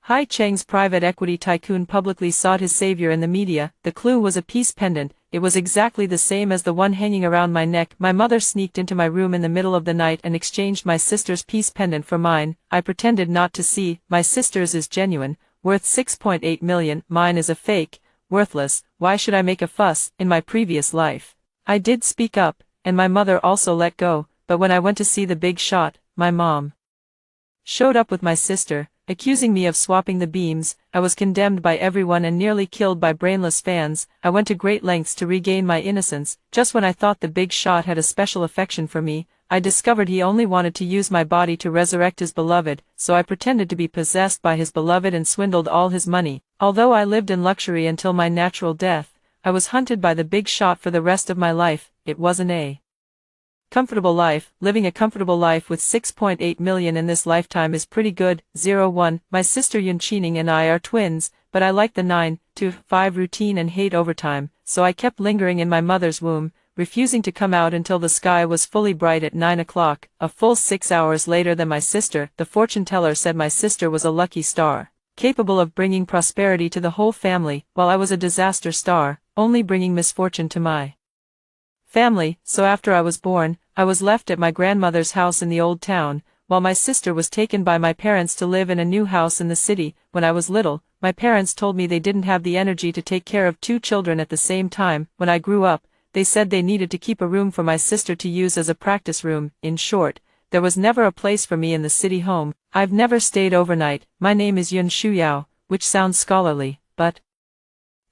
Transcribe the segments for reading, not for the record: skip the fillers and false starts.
Hai Cheng's private equity tycoon publicly sought his savior in the media. The clue was a peace pendant. It was exactly the same as the one hanging around my neck. My mother sneaked into my room in the middle of the night and exchanged my sister's peace pendant for mine. I pretended not to see. My sister's is genuine, worth 6.8 million. Mine is a fake, worthless. Why should I make a fuss? In my previous life, I did speak up, and my mother also let go, but when I went to see the big shot, my mom showed up with my sister, accusing me of swapping the beams. I was condemned by everyone and nearly killed by brainless fans. I went to great lengths to regain my innocence. Just when I thought the big shot had a special affection for me, I discovered he only wanted to use my body to resurrect his beloved, so I pretended to be possessed by his beloved and swindled all his money. Although I lived in luxury until my natural death, I was hunted by the big shot for the rest of my life. It wasn't a comfortable life. Living a comfortable life with 6.8 million in this lifetime is pretty good. 01. My sister Yunqining and I are twins, but I like the 9 to 5 routine and hate overtime, so I kept lingering in my mother's womb, refusing to come out until the sky was fully bright at 9 o'clock, a full 6 hours later than my sister. The fortune teller said my sister was a lucky star, capable of bringing prosperity to the whole family, while I was a disaster star, only bringing misfortune to my family. So after I was born, I was left at my grandmother's house in the old town, while my sister was taken by my parents to live in a new house in the city. When I was little, my parents told me they didn't have the energy to take care of 2 children at the same time. When I grew up, they said they needed to keep a room for my sister to use as a practice room. In short, there was never a place for me in the city home. I've never stayed overnight. My name is Yun Shuyao, which sounds scholarly, but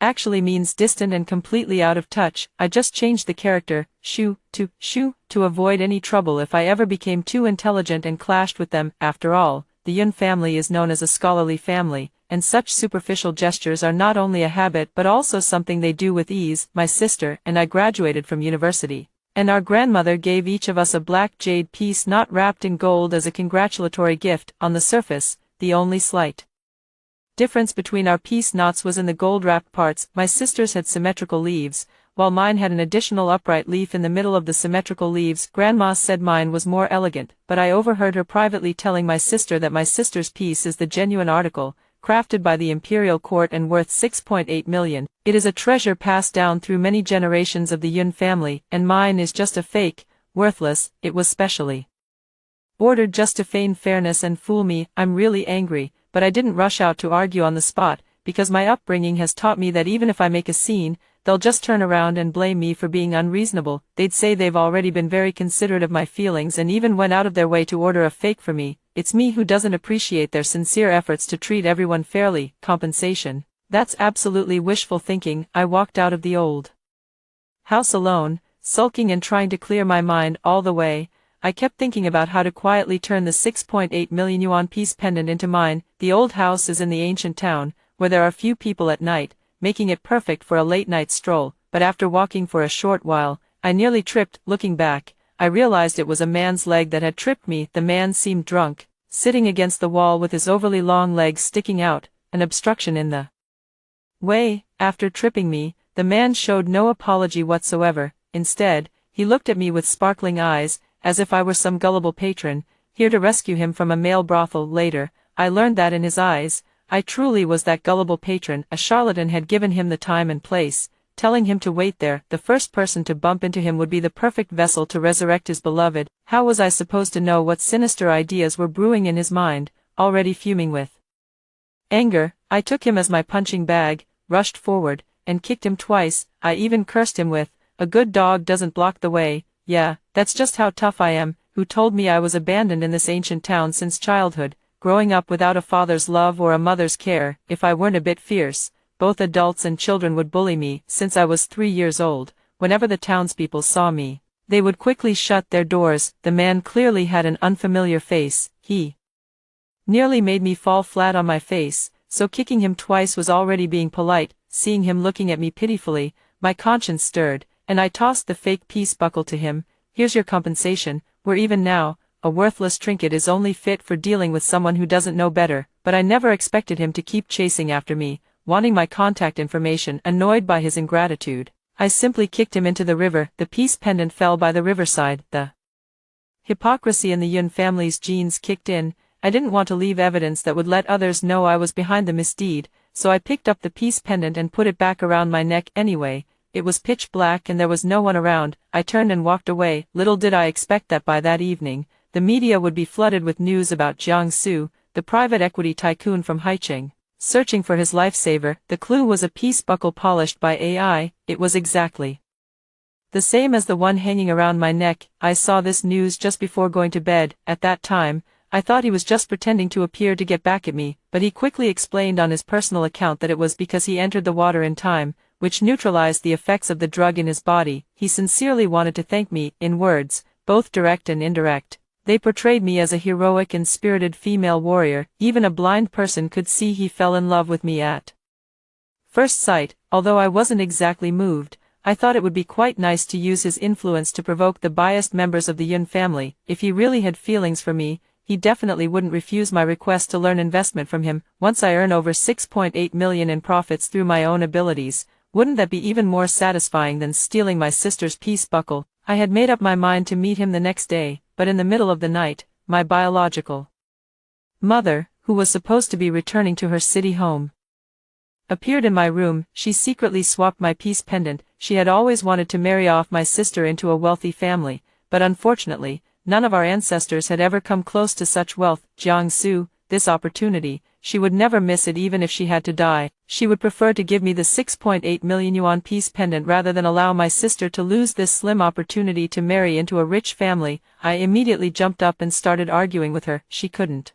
actually means distant and completely out of touch. I just changed the character, Shu, to avoid any trouble if I ever became too intelligent and clashed with them. After all, the Yun family is known as a scholarly family, and such superficial gestures are not only a habit but also something they do with ease. My sister and I graduated from university, and our grandmother gave each of us a black jade piece not wrapped in gold as a congratulatory gift. On the surface, the only slight difference between our piece knots was in the gold-wrapped parts. My sister's had symmetrical leaves, while mine had an additional upright leaf in the middle of the symmetrical leaves. Grandma said mine was more elegant, but I overheard her privately telling my sister that my sister's piece is the genuine article, crafted by the imperial court and worth 6.8 million. It is a treasure passed down through many generations of the Yun family, and mine is just a fake, worthless. It was specially ordered just to feign fairness and fool me. I'm really angry, but I didn't rush out to argue on the spot, because my upbringing has taught me that even if I make a scene, they'll just turn around and blame me for being unreasonable. They'd say they've already been very considerate of my feelings and even went out of their way to order a fake for me. It's me who doesn't appreciate their sincere efforts to treat everyone fairly. Compensation? That's absolutely wishful thinking. I walked out of the old house alone, sulking and trying to clear my mind. All the way, I kept thinking about how to quietly turn the 6.8 million yuan piece pendant into mine. The old house is in the ancient town, where there are few people at night, making it perfect for a late-night stroll. But after walking for a short while, I nearly tripped. Looking back, I realized it was a man's leg that had tripped me. The man seemed drunk, sitting against the wall with his overly long legs sticking out, an obstruction in the way. After tripping me, the man showed no apology whatsoever. Instead, he looked at me with sparkling eyes, as if I were some gullible patron, here to rescue him from a male brothel. Later, I learned that in his eyes, I truly was that gullible patron. A charlatan had given him the time and place, telling him to wait there. The first person to bump into him would be the perfect vessel to resurrect his beloved. How was I supposed to know what sinister ideas were brewing in his mind, already fuming with anger? I took him as my punching bag, rushed forward, and kicked him twice. I even cursed him with, "A good dog doesn't block the way." Yeah, that's just how tough I am. Who told me I was abandoned in this ancient town since childhood, growing up without a father's love or a mother's care? If I weren't a bit fierce, both adults and children would bully me. Since I was 3 years old, whenever the townspeople saw me, they would quickly shut their doors. The man clearly had an unfamiliar face. He nearly made me fall flat on my face, so kicking him twice was already being polite. Seeing him looking at me pitifully, my conscience stirred, and I tossed the fake peace buckle to him. "Here's your compensation. We're even now. A worthless trinket is only fit for dealing with someone who doesn't know better." But I never expected him to keep chasing after me, wanting my contact information. Annoyed by his ingratitude, I simply kicked him into the river. The peace pendant fell by the riverside. The hypocrisy in the Yun family's genes kicked in, I didn't want to leave evidence that would let others know I was behind the misdeed, so I picked up the peace pendant and put it back around my neck anyway. It was pitch black and there was no one around. I turned and walked away. Little did I expect that by that evening, the media would be flooded with news about Jiangsu, the private equity tycoon from Haicheng, searching for his lifesaver. The clue was a peace buckle polished by AI. It was exactly the same as the one hanging around my neck. I saw this news just before going to bed. At that time, I thought he was just pretending to appear to get back at me, but he quickly explained on his personal account that it was because he entered the water in time, which neutralized the effects of the drug in his body. He sincerely wanted to thank me, in words, both direct and indirect. They portrayed me as a heroic and spirited female warrior. Even a blind person could see he fell in love with me at first sight. Although I wasn't exactly moved, I thought it would be quite nice to use his influence to provoke the biased members of the Yun family. If he really had feelings for me, he definitely wouldn't refuse my request to learn investment from him. Once I earn over 6.8 million in profits through my own abilities, wouldn't that be even more satisfying than stealing my sister's peace buckle? I had made up my mind to meet him the next day, but in the middle of the night, my biological mother, who was supposed to be returning to her city home, appeared in my room. She secretly swapped my peace pendant. She had always wanted to marry off my sister into a wealthy family, but unfortunately, none of our ancestors had ever come close to such wealth. Jiangsu, this opportunity, she would never miss it even if she had to die. She would prefer to give me the 6.8 million yuan peace pendant rather than allow my sister to lose this slim opportunity to marry into a rich family. I immediately jumped up and started arguing with her. She couldn't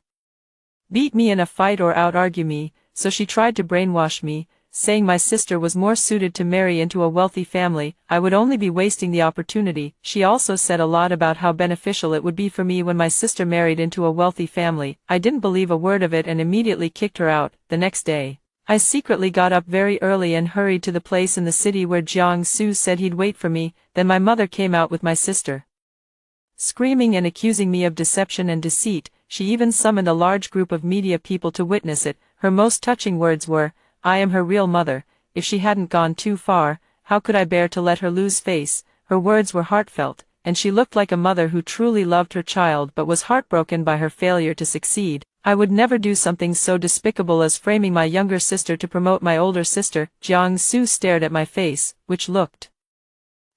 beat me in a fight or out-argue me, so she tried to brainwash me, saying my sister was more suited to marry into a wealthy family. I would only be wasting the opportunity. She also said a lot about how beneficial it would be for me when my sister married into a wealthy family. I didn't believe a word of it and immediately kicked her out. The next day, I secretly got up very early and hurried to the place in the city where Jiangsu said he'd wait for me. Then my mother came out with my sister, screaming and accusing me of deception and deceit. She even summoned a large group of media people to witness it. Her most touching words were, "I am her real mother." If she hadn't gone too far, how could I bear to let her lose face? Her words were heartfelt, and she looked like a mother who truly loved her child but was heartbroken by her failure to succeed. I would never do something so despicable as framing my younger sister to promote my older sister. Jiangsu stared at my face, which looked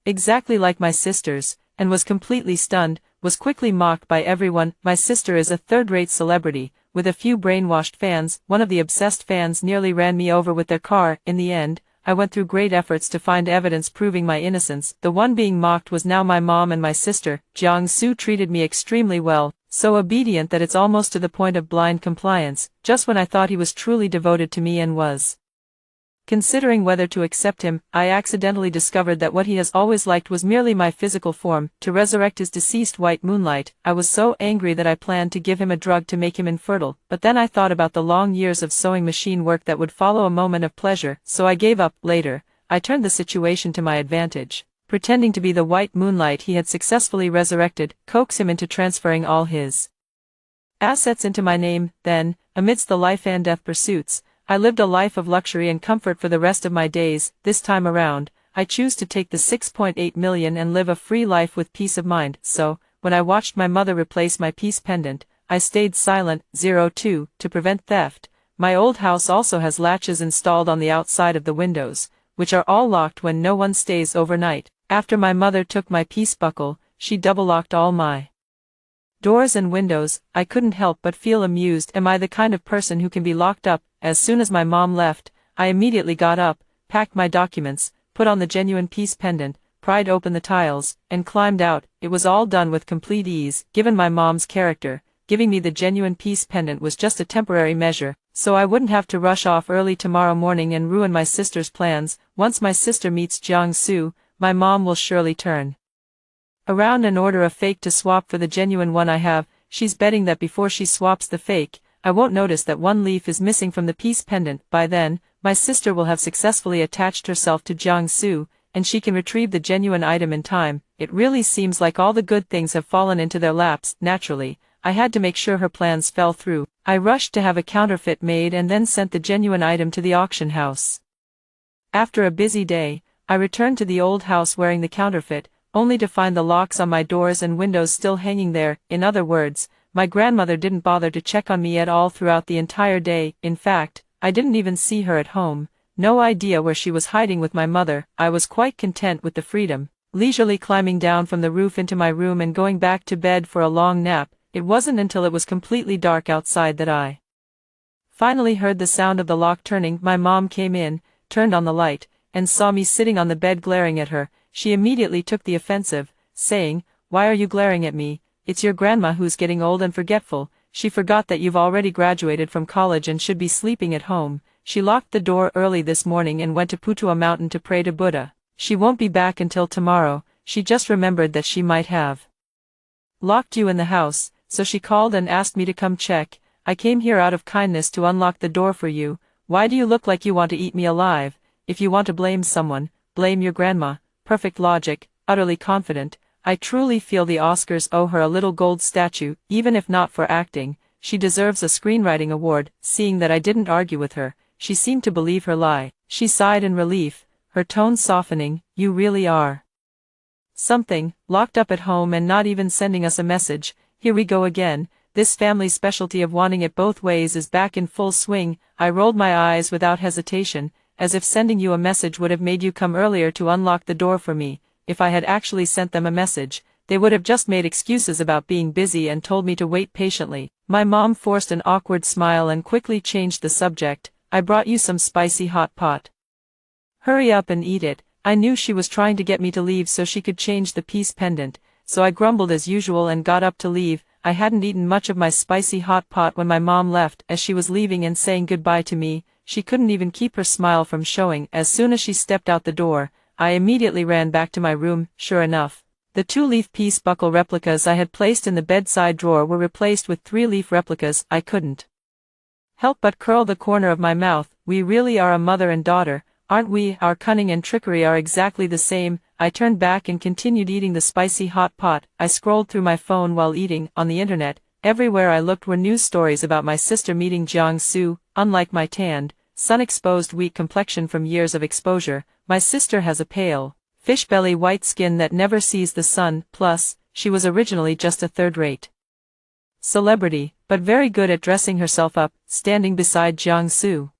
exactly like my sister's, and was completely stunned, was quickly mocked by everyone. My sister is a third-rate celebrity, with a few brainwashed fans. One of the obsessed fans nearly ran me over with their car. In the end, I went through great efforts to find evidence proving my innocence. The one being mocked was now my mom and my sister. Jiangsu treated me extremely well, so obedient that it's almost to the point of blind compliance. Just when I thought he was truly devoted to me and was considering whether to accept him, I accidentally discovered that what he has always liked was merely my physical form. To resurrect his deceased white moonlight, I was so angry that I planned to give him a drug to make him infertile, but then I thought about the long years of sewing machine work that would follow a moment of pleasure, so I gave up. Later, I turned the situation to my advantage, pretending to be the white moonlight he had successfully resurrected, coaxed him into transferring all his assets into my name. Then, amidst the life and death pursuits, I lived a life of luxury and comfort for the rest of my days. This time around, I choose to take the 6.8 million and live a free life with peace of mind. So, when I watched my mother replace my peace pendant, I stayed silent. 02. To prevent theft, my old house also has latches installed on the outside of the windows, which are all locked when no one stays overnight. After my mother took my peace buckle, she double-locked all my doors and windows. I couldn't help but feel amused. Am I the kind of person who can be locked up? As soon as my mom left, I immediately got up, packed my documents, put on the genuine peace pendant, pried open the tiles, and climbed out. It was all done with complete ease. Given my mom's character, giving me the genuine peace pendant was just a temporary measure, so I wouldn't have to rush off early tomorrow morning and ruin my sister's plans. Once my sister meets Jiangsu, my mom will surely turn around and order a fake to swap for the genuine one I have. She's betting that before she swaps the fake, I won't notice that one leaf is missing from the peace pendant. By then, my sister will have successfully attached herself to Jiangsu, and she can retrieve the genuine item in time. It really seems like all the good things have fallen into their laps. Naturally, I had to make sure her plans fell through. I rushed to have a counterfeit made and then sent the genuine item to the auction house. After a busy day, I returned to the old house wearing the counterfeit, only to find the locks on my doors and windows still hanging there. In other words, My grandmother didn't bother to check on me at all throughout the entire day. In fact, I didn't even see her at home. No idea where she was hiding with my mother. I was quite content with the freedom, leisurely climbing down from the roof into my room and going back to bed for a long nap. It wasn't until it was completely dark outside that I finally heard the sound of the lock turning. My mom came in, turned on the light, and saw me sitting on the bed glaring at her. She immediately took the offensive, saying, "Why are you glaring at me? It's your grandma who's getting old and forgetful. She forgot that you've already graduated from college and should be sleeping at home. She locked the door early this morning and went to Putua Mountain to pray to Buddha. She won't be back until tomorrow. She just remembered that she might have locked you in the house, so she called and asked me to come check. I came here out of kindness to unlock the door for you. Why do you look like you want to eat me alive? If you want to blame someone, blame your grandma." Perfect logic, utterly confident. I truly feel the Oscars owe her a little gold statue, even if not for acting. She deserves a screenwriting award. Seeing that I didn't argue with her, she seemed to believe her lie. She sighed in relief, her tone softening. "You really are something, locked up at home and not even sending us a message. Here we go again. This family's specialty of wanting it both ways is back in full swing." I rolled my eyes without hesitation, as if sending you a message would have made you come earlier to unlock the door for me. If I had actually sent them a message, they would have just made excuses about being busy and told me to wait patiently. My mom forced an awkward smile and quickly changed the subject. "I brought you some spicy hot pot. Hurry up and eat it." I knew she was trying to get me to leave so she could change the peace pendant, so I grumbled as usual and got up to leave. I hadn't eaten much of my spicy hot pot when my mom left. As she was leaving and saying goodbye to me, she couldn't even keep her smile from showing. As soon as she stepped out the door, I immediately ran back to my room. Sure enough, the 2-leaf peace buckle replicas I had placed in the bedside drawer were replaced with 3-leaf replicas. I couldn't help but curl the corner of my mouth. We really are a mother and daughter, aren't we? Our cunning and trickery are exactly the same. I turned back and continued eating the spicy hot pot. I scrolled through my phone while eating. On the internet, everywhere I looked were news stories about my sister meeting Jiangsu. Unlike my tanned, sun-exposed weak complexion from years of exposure, my sister has a pale, fish-belly white skin that never sees the sun. Plus, she was originally just a third-rate celebrity, but very good at dressing herself up, standing beside Jiangsu.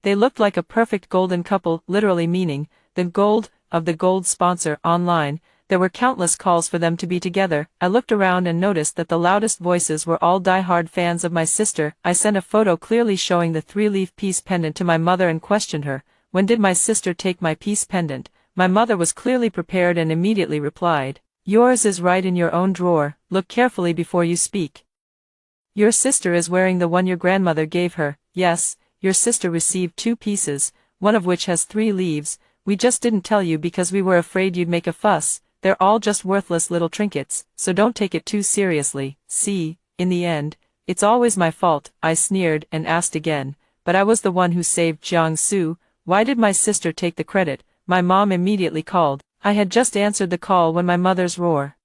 They looked like a perfect golden couple, literally meaning the gold of the gold sponsor. Online, there were countless calls for them to be together. I looked around and noticed that the loudest voices were all die-hard fans of my sister. I sent a photo clearly showing the 3-leaf peace pendant to my mother and questioned her, "When did my sister take my peace pendant?" My mother was clearly prepared and immediately replied, "Yours is right in your own drawer. Look carefully before you speak. Your sister is wearing the one your grandmother gave her." "Yes, your sister received 2 pieces, one of which has 3 leaves. We just didn't tell you because we were afraid you'd make a fuss. They're all just worthless little trinkets, so don't take it too seriously. See, in the end, it's always my fault." I sneered and asked again, "But I was the one who saved Jiangsu. Why did my sister take the credit?" My mom immediately called. I had just answered the call when my mother's roar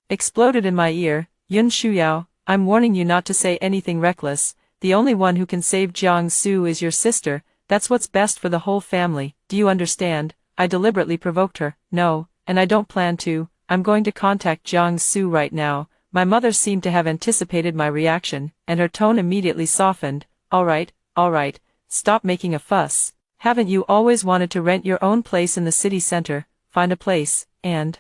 exploded in my ear. "Yun Shuyao, I'm warning you not to say anything reckless. The only one who can save Jiangsu is your sister. That's what's best for the whole family. Do you understand?" I deliberately provoked her. "No, and I don't plan to. I'm going to contact Jiangsu right now." My mother seemed to have anticipated my reaction, and her tone immediately softened. All right, stop making a fuss. Haven't you always wanted to rent your own place in the city center? Find a place, and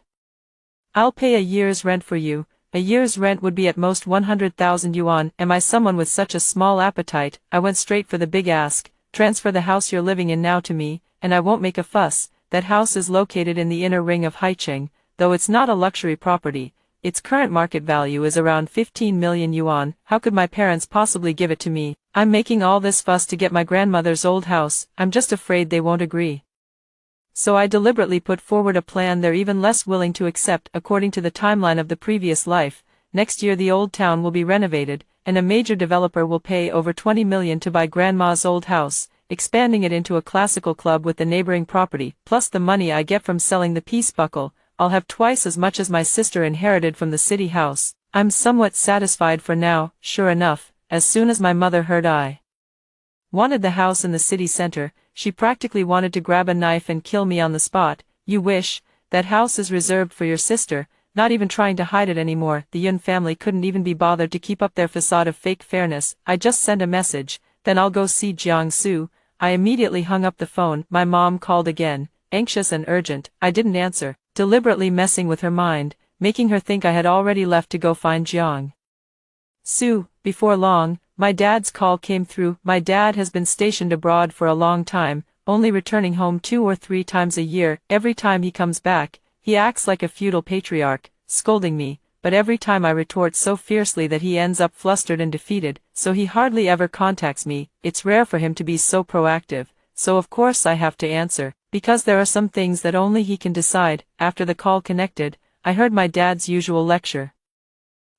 I'll pay a year's rent for you." A year's rent would be at most 100,000 yuan. Am I someone with such a small appetite? I went straight for the big ask. "Transfer the house you're living in now to me, and I won't make a fuss." That house is located in the inner ring of Haicheng. Though it's not a luxury property, its current market value is around 15 million yuan. How could my parents possibly give it to me? I'm making all this fuss to get my grandmother's old house. I'm just afraid they won't agree. So I deliberately put forward a plan they're even less willing to accept. According to the timeline of the previous life, next year the old town will be renovated, and a major developer will pay over 20 million to buy grandma's old house, expanding it into a classical club with the neighboring property. Plus the money I get from selling the peace buckle, I'll have twice as much as my sister inherited from the city house. I'm somewhat satisfied for now. Sure enough, as soon as my mother heard I wanted the house in the city center, she practically wanted to grab a knife and kill me on the spot. "You wish, that house is reserved for your sister. not even trying to hide it anymore. The Yun family couldn't even be bothered to keep up their facade of fake fairness. I just sent a message, then I'll go see Jiangsu. I immediately hung up the phone. My mom called again, anxious and urgent. I didn't answer, deliberately messing with her mind, making her think I had already left to go find Jiangsu. Before long, my dad's call came through. My dad has been stationed abroad for a long time, only returning home 2 or 3 times a year. Every time he comes back, he acts like a feudal patriarch, scolding me, but every time I retort so fiercely that he ends up flustered and defeated, so he hardly ever contacts me. It's rare for him to be so proactive, so of course I have to answer, because there are some things that only he can decide. After the call connected, I heard my dad's usual lecture.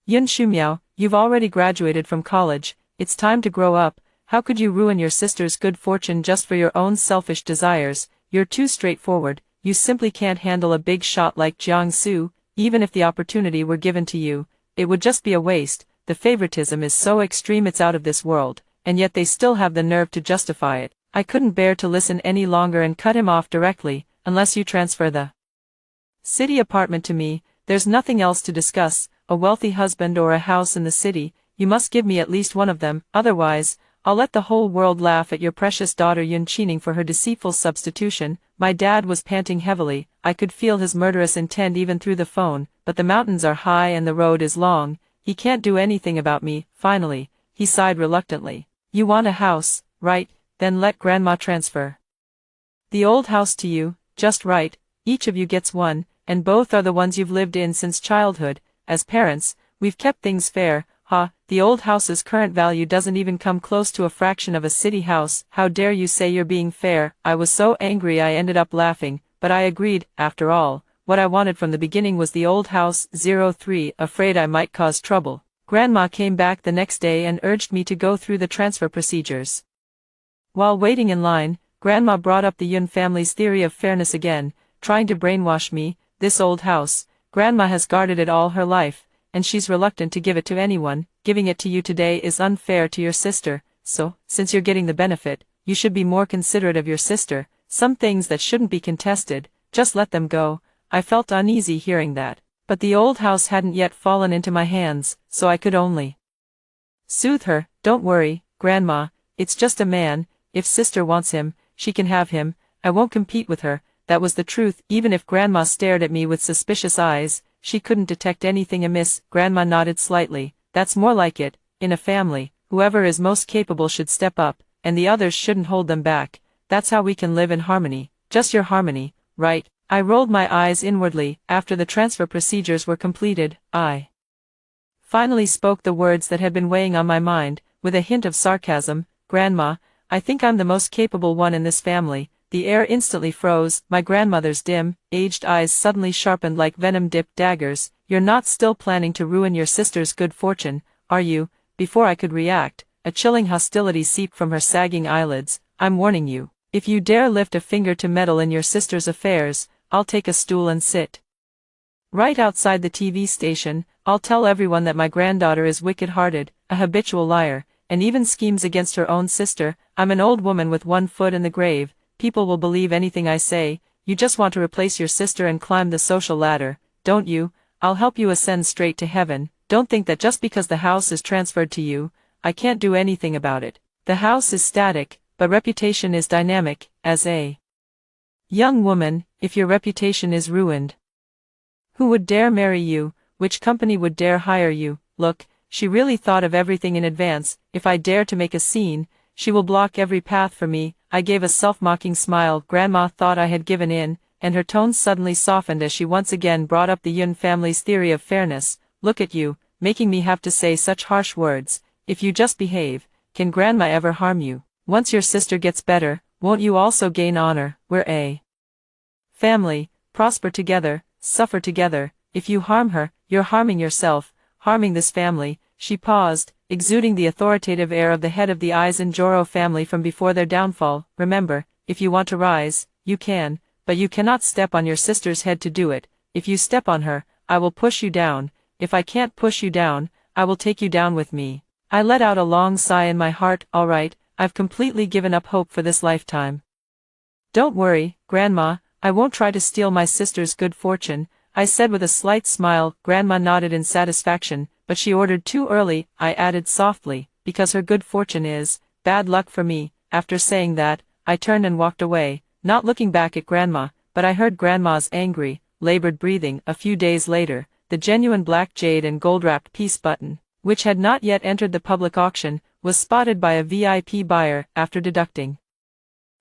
Yun Shumiao, you've already graduated from college, it's time to grow up. How could you ruin your sister's good fortune just for your own selfish desires? You're too straightforward, you simply can't handle a big shot like Jiangsu. Even if the opportunity were given to you, it would just be a waste. The favoritism is so extreme it's out of this world, and yet they still have the nerve to justify it. I couldn't bear to listen any longer and cut him off directly. Unless you transfer the city apartment to me, there's nothing else to discuss. A wealthy husband or a house in the city, you must give me at least one of them, otherwise, I'll let the whole world laugh at your precious daughter Yun Qining for her deceitful substitution. My dad was panting heavily. I could feel his murderous intent even through the phone, but the mountains are high and the road is long. He can't do anything about me. Finally, he sighed reluctantly. You want a house, right? Then let grandma transfer the old house to you. Just right, each of you gets one, and both are the ones you've lived in since childhood. As parents, we've kept things fair. The old house's current value doesn't even come close to a fraction of a city house. How dare you say you're being fair? I was so angry I ended up laughing, but I agreed. After all, what I wanted from the beginning was the old house. 03, afraid I might cause trouble. Grandma came back the next day and urged me to go through the transfer procedures. While waiting in line, Grandma brought up the Yun family's theory of fairness again, trying to brainwash me. This old house, Grandma has guarded it all her life, and she's reluctant to give it to anyone. Giving it to you today is unfair to your sister, so, since you're getting the benefit, you should be more considerate of your sister. Some things that shouldn't be contested, just let them go. I felt uneasy hearing that, but the old house hadn't yet fallen into my hands, so I could only soothe her. Don't worry, Grandma, it's just a man. If sister wants him, she can have him. I won't compete with her. That was the truth. Even if Grandma stared at me with suspicious eyes, she couldn't detect anything amiss. Grandma nodded slightly. That's more like it. In a family, whoever is most capable should step up, and the others shouldn't hold them back. That's how we can live in harmony. Just your harmony, right? I rolled my eyes inwardly. After the transfer procedures were completed, I finally spoke the words that had been weighing on my mind, with a hint of sarcasm. Grandma, I think I'm the most capable one in this family. The air instantly froze. My grandmother's dim, aged eyes suddenly sharpened like venom-dipped daggers. You're not still planning to ruin your sister's good fortune, are you? Before I could react, a chilling hostility seeped from her sagging eyelids. I'm warning you. If you dare lift a finger to meddle in your sister's affairs, I'll take a stool and sit right outside the TV station. I'll tell everyone that my granddaughter is wicked-hearted, a habitual liar, and even schemes against her own sister. I'm an old woman with one foot in the grave. People will believe anything I say. You just want to replace your sister and climb the social ladder, don't you? I'll help you ascend straight to heaven. Don't think that just because the house is transferred to you, I can't do anything about it. The house is static, but reputation is dynamic. As a young woman, if your reputation is ruined, who would dare marry you? Which company would dare hire you? Look, she really thought of everything in advance. If I dare to make a scene, she will block every path for me. I gave a self-mocking smile. Grandma thought I had given in, and her tone suddenly softened as she once again brought up the Yun family's theory of fairness. Look at you, making me have to say such harsh words. If you just behave, can Grandma ever harm you? Once your sister gets better, won't you also gain honor? We're a family, prosper together, suffer together. If you harm her, you're harming yourself, harming this family. She paused, exuding the authoritative air of the head of the Aizen-Joro family from before their downfall. Remember, if you want to rise, you can, but you cannot step on your sister's head to do it. If you step on her, I will push you down. If I can't push you down, I will take you down with me. I let out a long sigh in my heart. All right, I've completely given up hope for this lifetime. Don't worry, Grandma, I won't try to steal my sister's good fortune. I said with a slight smile. Grandma nodded in satisfaction, but she ordered too early, I added softly, because her good fortune is bad luck for me. After saying that, I turned and walked away, not looking back at Grandma, but I heard Grandma's angry, labored breathing. A few days later, the genuine black jade and gold-wrapped peace button, which had not yet entered the public auction, was spotted by a VIP buyer. After deducting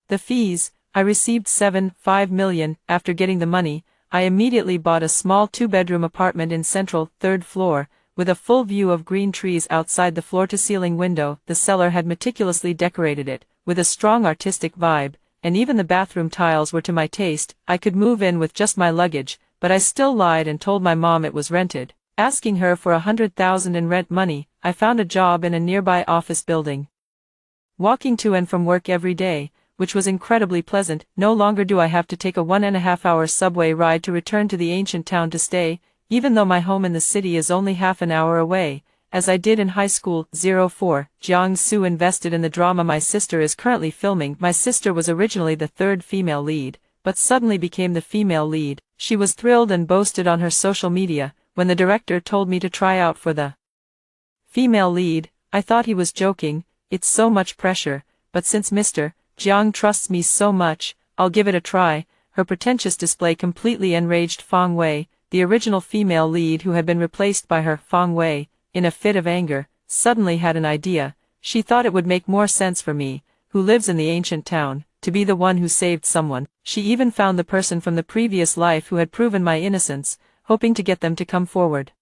the fees, I received $7.5 million. After getting the money, I immediately bought a small two-bedroom apartment in Central, 3rd floor, with a full view of green trees outside the floor-to-ceiling window. The seller had meticulously decorated it, with a strong artistic vibe, and even the bathroom tiles were to my taste. I could move in with just my luggage, but I still lied and told my mom it was rented. Asking her for $100,000 in rent money, I found a job in a nearby office building. Walking to and from work every day, which was incredibly pleasant. No longer do I have to take a 1.5-hour subway ride to return to the ancient town to stay, even though my home in the city is only half an hour away, as I did in high school. 04. Jiang-Su invested in the drama my sister is currently filming. My sister was originally the third female lead, but suddenly became the female lead. She was thrilled and boasted on her social media. When the director told me to try out for the female lead, I thought he was joking. It's so much pressure, but since Mr. Jiang trusts me so much, I'll give it a try. Her pretentious display completely enraged Fang Wei, the original female lead who had been replaced by her. Fang Wei, in a fit of anger, suddenly had an idea. She thought it would make more sense for me, who lives in the ancient town, to be the one who saved someone. She even found the person from the previous life who had proven my innocence, hoping to get them to come forward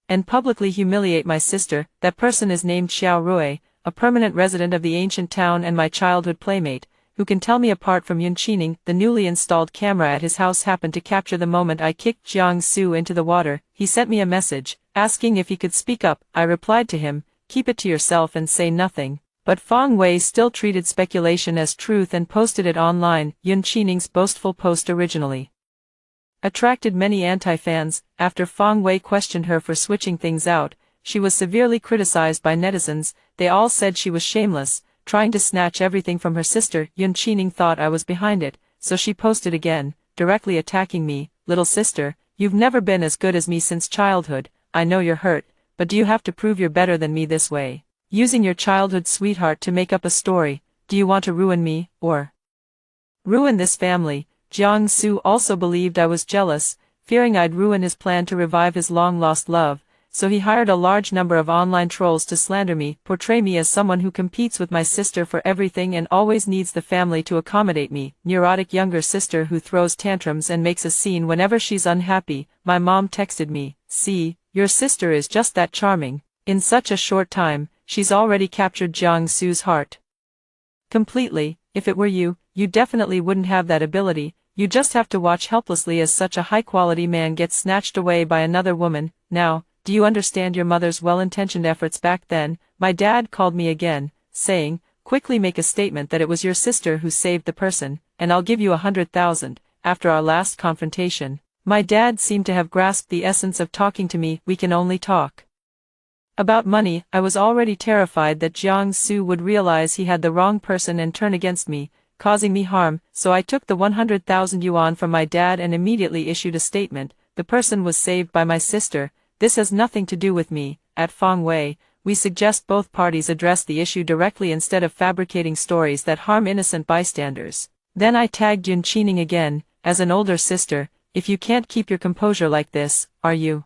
and publicly humiliate my sister. That person is named Xiao Rui, a permanent resident of the ancient town and my childhood playmate, who can tell me apart from Yun Qining. The newly installed camera at his house happened to capture the moment I kicked Jiang-Su into the water. He sent me a message, asking if he could speak up. I replied to him, keep it to yourself and say nothing. But Fang Wei still treated speculation as truth and posted it online. Yun Qining's boastful post originally attracted many anti-fans. After Fang Wei questioned her for switching things out, she was severely criticized by netizens. They all said she was shameless, trying to snatch everything from her sister. Yun Qining thought I was behind it, so she posted again, directly attacking me. Little sister, you've never been as good as me since childhood. I know you're hurt, but do you have to prove you're better than me this way? Using your childhood sweetheart to make up a story. Do you want to ruin me, or ruin this family? Jiang-Su also believed I was jealous, fearing I'd ruin his plan to revive his long-lost love, so he hired a large number of online trolls to slander me, portray me as someone who competes with my sister for everything and always needs the family to accommodate me. Neurotic younger sister who throws tantrums and makes a scene whenever she's unhappy. My mom texted me, see, your sister is just that charming. In such a short time, she's already captured Jiang-Su's heart completely. If it were you, you definitely wouldn't have that ability. You just have to watch helplessly as such a high-quality man gets snatched away by another woman. Now, do you understand your mother's well-intentioned efforts back then? My dad called me again, saying, quickly make a statement that it was your sister who saved the person, and I'll give you $100,000. After our last confrontation, my dad seemed to have grasped the essence of talking to me. We can only talk about money. I was already terrified that Jiang-Su would realize he had the wrong person and turn against me, causing me harm, so I took the 100,000 yuan from my dad and immediately issued a statement. The person was saved by my sister. This has nothing to do with me. At Fang Wei, we suggest both parties address the issue directly instead of fabricating stories that harm innocent bystanders. Then I tagged Yun Qining again. As an older sister, if you can't keep your composure like this, are you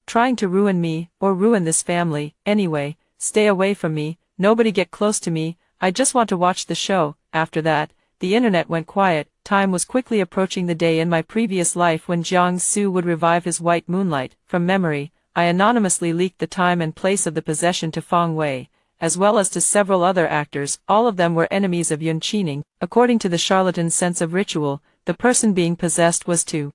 trying to ruin me, or ruin this family? Anyway, stay away from me. Nobody get close to me. I just want to watch the show. After that, the internet went quiet. Time was quickly approaching the day in my previous life when Jiang-Su would revive his white moonlight. From memory, I anonymously leaked the time and place of the possession to Fang Wei, as well as to several other actors. All of them were enemies of Yun Qining. According to the charlatan's sense of ritual, the person being possessed was to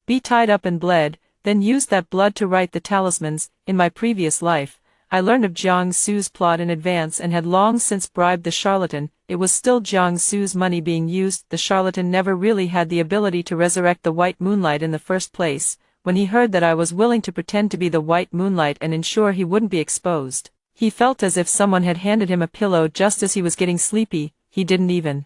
be tied up and bled, then use that blood to write the talismans. In my previous life, I learned of Jiang-Su's plot in advance and had long since bribed the charlatan. It was still Jiang-Su's money being used. The charlatan never really had the ability to resurrect the white moonlight in the first place. When he heard that I was willing to pretend to be the white moonlight and ensure he wouldn't be exposed, he felt as if someone had handed him a pillow just as he was getting sleepy. He didn't even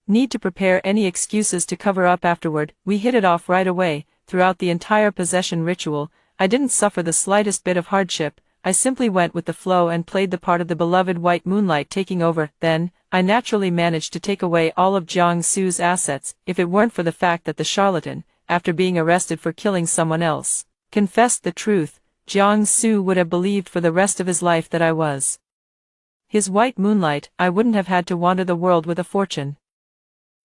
need to prepare any excuses to cover up afterward. We hit it off right away. throughout the entire possession ritual, I didn't suffer the slightest bit of hardship. I simply went with the flow and played the part of the beloved white moonlight taking over. Then, I naturally managed to take away all of Jiang Su's assets, if it weren't for the fact that the charlatan, after being arrested for killing someone else, confessed the truth. Jiang Su would have believed for the rest of his life that I was his white moonlight. I wouldn't have had to wander the world with a fortune,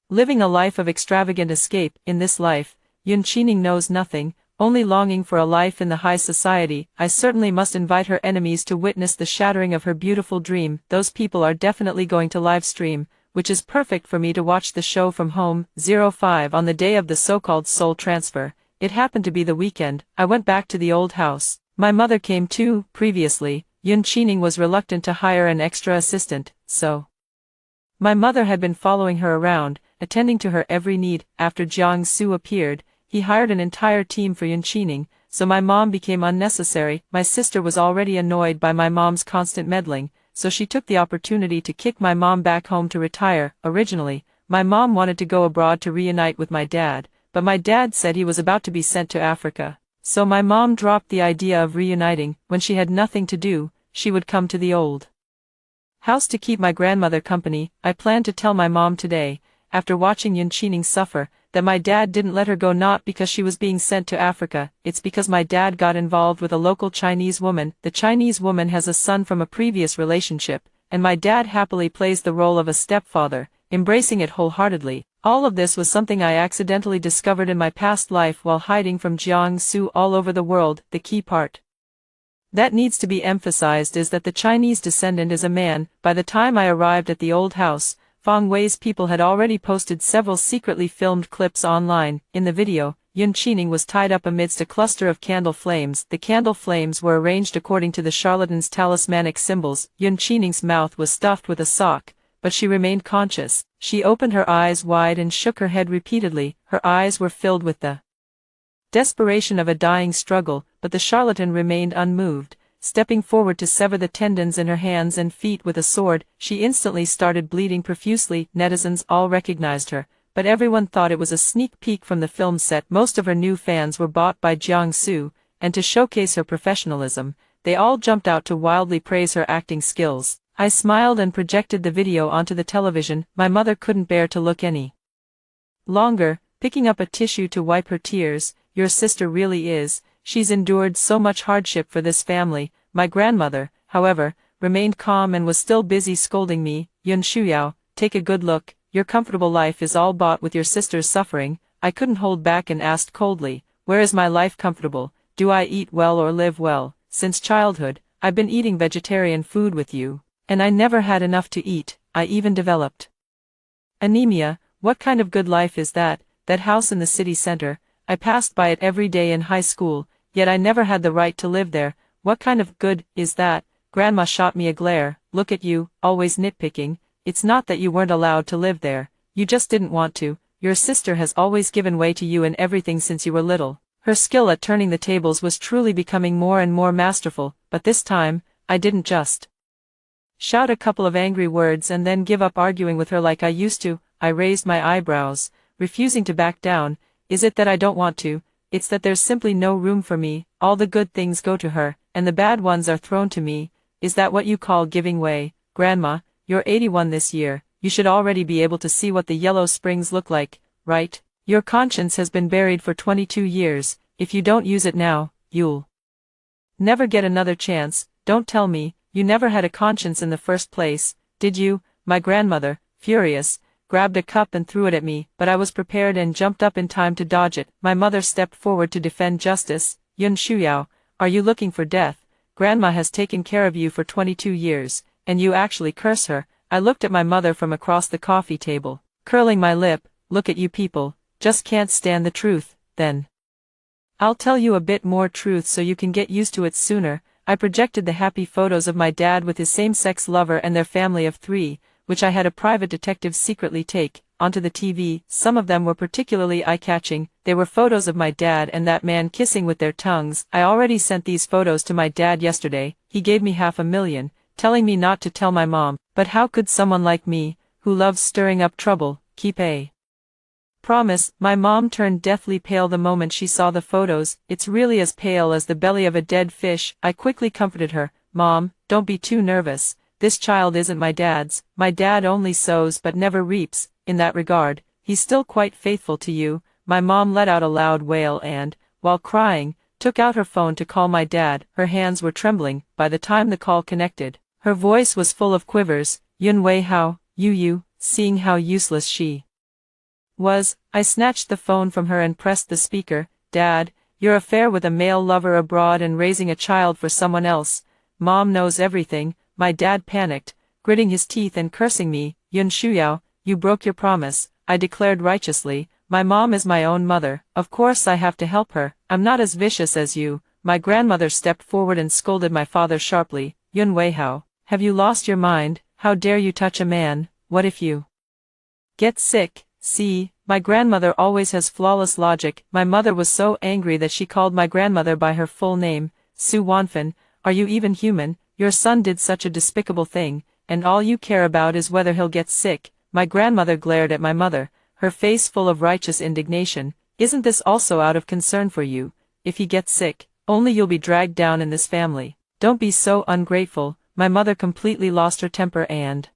living a life of extravagant escape. In this life, Yun Qining knows nothing, only longing for a life in the high society. I certainly must invite her enemies to witness the shattering of her beautiful dream. Those people are definitely going to live stream, which is perfect for me to watch the show from home. 05 On the day of the so-called soul transfer, it happened to be the weekend, I went back to the old house. My mother came too. Previously, Yun Qining was reluctant to hire an extra assistant, so my mother had been following her around, attending to her every need. After Jiang Su appeared, he hired an entire team for Yun Qining, so my mom became unnecessary. My sister was already annoyed by my mom's constant meddling, so she took the opportunity to kick my mom back home to retire. Originally, my mom wanted to go abroad to reunite with my dad, but my dad said he was about to be sent to Africa. So my mom dropped the idea of reuniting. When she had nothing to do, she would come to the old house to keep my grandmother company. I planned to tell my mom today, after watching Yun Qining suffer, that my dad didn't let her go, not because she was being sent to Africa, it's because my dad got involved with a local Chinese woman. The Chinese woman has a son from a previous relationship, and my dad happily plays the role of a stepfather, embracing it wholeheartedly. All of this was something I accidentally discovered in my past life while hiding from Jiang Su all over the world. The key part that needs to be emphasized is that the Chinese descendant is a man. By the time I arrived at the old house, Feng Wei's people had already posted several secretly filmed clips online. In the video, Yun Qining was tied up amidst a cluster of candle flames. The candle flames were arranged according to the charlatan's talismanic symbols. Yun Qining's mouth was stuffed with a sock, but she remained conscious. She opened her eyes wide and shook her head repeatedly. Her eyes were filled with the desperation of a dying struggle, but the charlatan remained unmoved. Stepping forward to sever the tendons in her hands and feet with a sword, she instantly started bleeding profusely. Netizens all recognized her, but everyone thought it was a sneak peek from the film set. Most of her new fans were bought by Jiang Su, and to showcase her professionalism, they all jumped out to wildly praise her acting skills. I smiled and projected the video onto the television. My mother couldn't bear to look any longer, picking up a tissue to wipe her tears. Your sister really is. She's endured so much hardship for this family. My grandmother, however, remained calm and was still busy scolding me. Yun Shuyao, take a good look. Your comfortable life is all bought with your sister's suffering. I couldn't hold back and asked coldly, where is my life comfortable? Do I eat well or live well? Since childhood, I've been eating vegetarian food with you, and I never had enough to eat. I even developed anemia. What kind of good life is that? That house in the city center, I passed by it every day in high school, yet I never had the right to live there. What kind of good is that? Grandma shot me a glare. Look at you, always nitpicking. It's not that you weren't allowed to live there, you just didn't want to. Your sister has always given way to you in everything since you were little. Her skill at turning the tables was truly becoming more and more masterful, but this time, I didn't just shout a couple of angry words and then give up arguing with her like I used to. I raised my eyebrows, refusing to back down. Is it that I don't want to? It's that there's simply no room for me. All the good things go to her, and the bad ones are thrown to me. Is that what you call giving way? Grandma, you're 81 this year. You should already be able to see what the yellow springs look like, right? Your conscience has been buried for 22 years. If you don't use it now, you'll never get another chance. Don't tell me, you never had a conscience in the first place, did you? My grandmother, furious, grabbed a cup and threw it at me, but I was prepared and jumped up in time to dodge it. My mother stepped forward to defend justice. Yun Shuyao, are you looking for death? Grandma has taken care of you for 22 years, and you actually curse her. I looked at my mother from across the coffee table, curling my lip. Look at you people, just can't stand the truth. Then I'll tell you a bit more truth so you can get used to it sooner. I projected the happy photos of my dad with his same-sex lover and their family of 3, which I had a private detective secretly take, onto the TV. Some of them were particularly eye-catching. They were photos of my dad and that man kissing with their tongues. I already sent these photos to my dad yesterday. He gave me $500,000, telling me not to tell my mom. But how could someone like me, who loves stirring up trouble, keep a Promise. My mom turned deathly pale the moment she saw the photos. It's really as pale as the belly of a dead fish. I quickly comforted her. Mom, don't be too nervous. This child isn't my dad's. My dad only sows but never reaps. In that regard, he's still quite faithful to you. My mom let out a loud wail and, while crying, took out her phone to call my dad. Her hands were trembling by the time the call connected. Her voice was full of quivers. Yun Wei Hao, you, seeing how useless she was, I snatched the phone from her and pressed the speaker. Dad, your affair with a male lover abroad and raising a child for someone else. Mom knows everything. My dad panicked, gritting his teeth and cursing me. Yun Shuyao, you broke your promise, I declared righteously. My mom is my own mother. Of course I have to help her. I'm not as vicious as you. My grandmother stepped forward and scolded my father sharply. Yun Wei Hao, have you lost your mind? How dare you touch a man? What if you get sick? See, my grandmother always has flawless logic. My mother was so angry that she called my grandmother by her full name. Su Wanfan, are you even human? Your son did such a despicable thing, and all you care about is whether he'll get sick. My grandmother glared at my mother, her face full of righteous indignation. Isn't this also out of concern for you? If he gets sick, only you'll be dragged down in this family. Don't be so ungrateful. My mother completely lost her temper and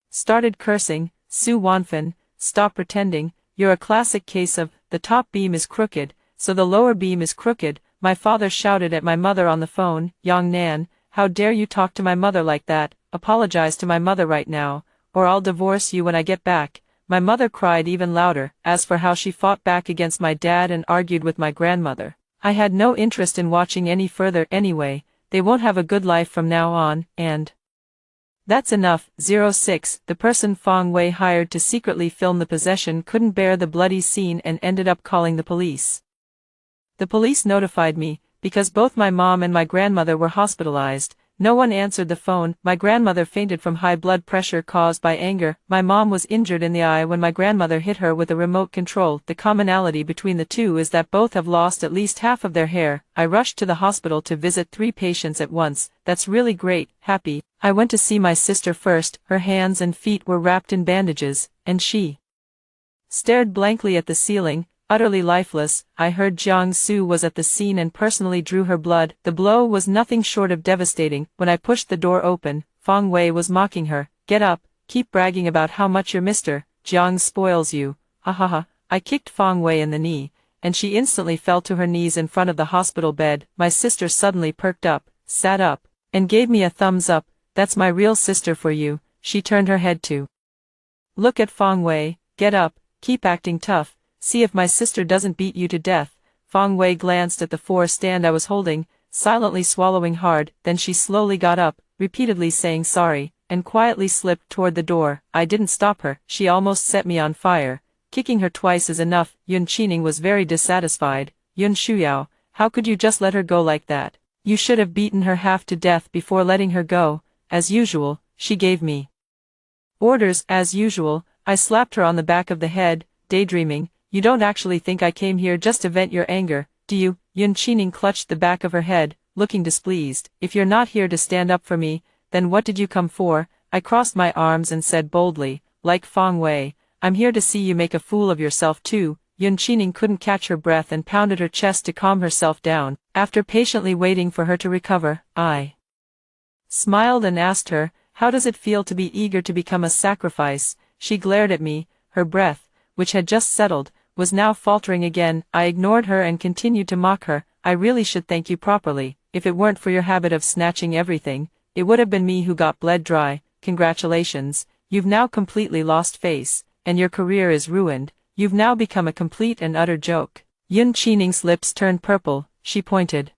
started cursing. Su Wanfan, stop pretending. You're a classic case of, the top beam is crooked, so the lower beam is crooked. My father shouted at my mother on the phone. Yang Nan, how dare you talk to my mother like that? Apologize to my mother right now, or I'll divorce you when I get back. My mother cried even louder. As for how she fought back against my dad and argued with my grandmother, I had no interest in watching any further anyway. They won't have a good life from now on, and that's enough. 06. The person Fong Wei hired to secretly film the possession couldn't bear the bloody scene and ended up calling the police. The police notified me, because both my mom and my grandmother were hospitalized. No one answered the phone. My grandmother fainted from high blood pressure caused by anger. My mom was injured in the eye when my grandmother hit her with a remote control. The commonality between the two is that both have lost at least half of their hair. I rushed to the hospital to visit 3 patients at once. That's really great. Happy. I went to see my sister first. Her hands and feet were wrapped in bandages, and she stared blankly at the ceiling, utterly lifeless. I heard Jiang Su was at the scene and personally drew her blood. The blow was nothing short of devastating. When I pushed the door open, Fong Wei was mocking her. Get up, keep bragging about how much you're Mr. Jiang spoils you. Ha ha ha. I kicked Fong Wei in the knee, and she instantly fell to her knees in front of the hospital bed. My sister suddenly perked up, sat up, and gave me a thumbs up. That's my real sister for you. She turned her head to look at Fong Wei. Get up, keep acting tough. See if my sister doesn't beat you to death. Fong Wei glanced at the 4-stand I was holding, silently swallowing hard. Then she slowly got up, repeatedly saying sorry, and quietly slipped toward the door. I didn't stop her. She almost set me on fire. Kicking her twice is enough. Yun Qining was very dissatisfied. Yun Shuyao, how could you just let her go like that? You should have beaten her half to death before letting her go. As usual, she gave me orders. As usual, I slapped her on the back of the head, daydreaming. You don't actually think I came here just to vent your anger, do you? Yun Qining clutched the back of her head, looking displeased. If you're not here to stand up for me, then what did you come for? I crossed my arms and said boldly, like Fong Wei, I'm here to see you make a fool of yourself too. Yun Qining couldn't catch her breath and pounded her chest to calm herself down. After patiently waiting for her to recover, I smiled and asked her, how does it feel to be eager to become a sacrifice? She glared at me, her breath, which had just settled, was now faltering again. I ignored her and continued to mock her. I really should thank you properly. If it weren't for your habit of snatching everything, it would have been me who got bled dry. Congratulations, you've now completely lost face, and your career is ruined. You've now become a complete and utter joke. Yun Qining's lips turned purple. She pointed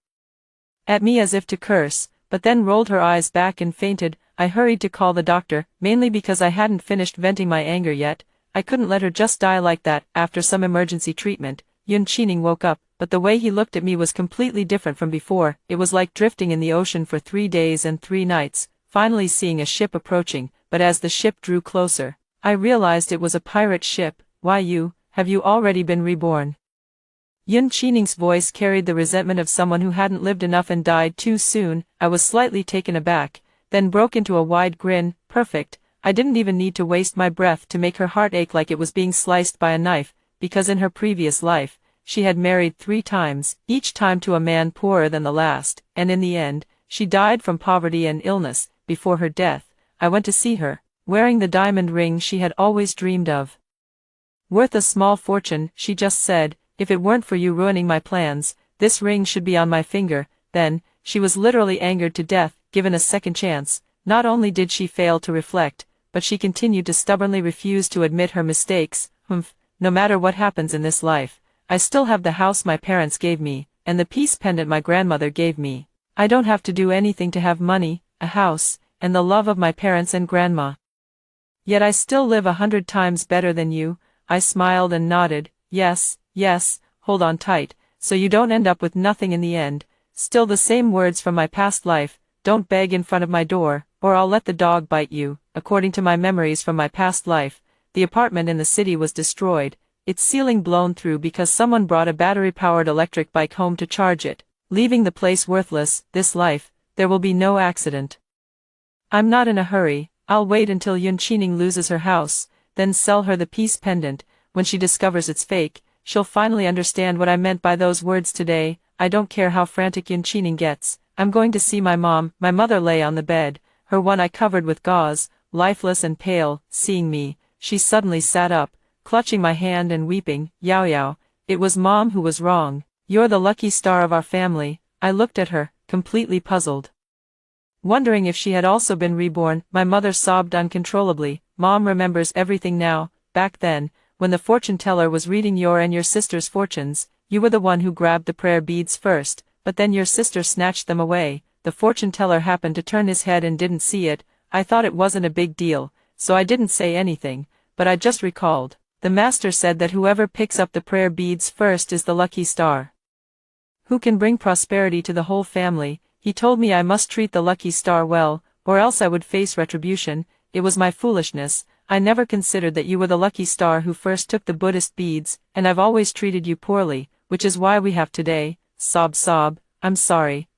at me as if to curse, but then rolled her eyes back and fainted. I hurried to call the doctor, mainly because I hadn't finished venting my anger yet. I couldn't let her just die like that. After some emergency treatment, Yun Qining woke up, but the way he looked at me was completely different from before. It was like drifting in the ocean for 3 days and 3 nights, finally seeing a ship approaching. But as the ship drew closer, I realized it was a pirate ship. Why have you already been reborn? Yun Qining's voice carried the resentment of someone who hadn't lived enough and died too soon. I was slightly taken aback, then broke into a wide grin. Perfect. I didn't even need to waste my breath to make her heart ache like it was being sliced by a knife. because in her previous life, she had married 3 times, each time to a man poorer than the last, and in the end, she died from poverty and illness. Before her death, I went to see her, wearing the diamond ring she had always dreamed of. Worth a small fortune, she just said, if it weren't for you ruining my plans, this ring should be on my finger. Then, she was literally angered to death. Given a second chance, not only did she fail to reflect, but she continued to stubbornly refuse to admit her mistakes. No matter what happens in this life, I still have the house my parents gave me, and the peace pendant my grandmother gave me. I don't have to do anything to have money, a house, and the love of my parents and grandma. Yet I still live 100 times better than you. I smiled and nodded. Yes, yes, hold on tight, so you don't end up with nothing in the end. Still the same words from my past life, don't beg in front of my door, or I'll let the dog bite you. According to my memories from my past life, the apartment in the city was destroyed, its ceiling blown through because someone brought a battery-powered electric bike home to charge it, leaving the place worthless. This life, there will be no accident. I'm not in a hurry. I'll wait until Yun Qining loses her house, then sell her the peace pendant. When she discovers it's fake, she'll finally understand what I meant by those words today. I don't care how frantic Yun Qining gets. I'm going to see my mom. My mother lay on the bed, her one eye covered with gauze, lifeless and pale. Seeing me, she suddenly sat up, clutching my hand and weeping. Yao Yao, it was Mom who was wrong. You're the lucky star of our family. I looked at her, completely puzzled, wondering if she had also been reborn. My mother sobbed uncontrollably. Mom remembers everything now. Back then, when the fortune teller was reading your and your sister's fortunes, you were the one who grabbed the prayer beads first, but then your sister snatched them away. The fortune teller happened to turn his head and didn't see it. I thought it wasn't a big deal, so I didn't say anything, but I just recalled. The master said that whoever picks up the prayer beads first is the lucky star, who can bring prosperity to the whole family. He told me I must treat the lucky star well, or else I would face retribution. It was my foolishness. I never considered that you were the lucky star who first took the Buddhist beads, and I've always treated you poorly, which is why we have today. Sob. I'm sorry,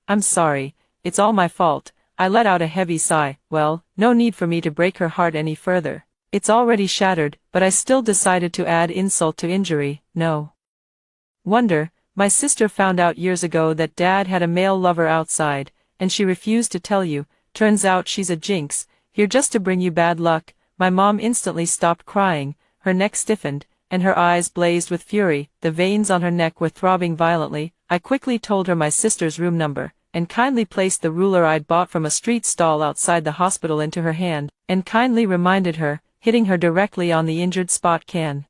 it's all my fault. I let out a heavy sigh. Well, no need for me to break her heart any further. It's already shattered, but I still decided to add insult to injury. No wonder. My sister found out years ago that Dad had a male lover outside, and she refused to tell you. Turns out she's a jinx, here just to bring you bad luck. My mom instantly stopped crying, her neck stiffened, and her eyes blazed with fury. The veins on her neck were throbbing violently. I quickly told her my sister's room number, and kindly placed the ruler I'd bought from a street stall outside the hospital into her hand, and kindly reminded her, hitting her directly on the injured spot. Can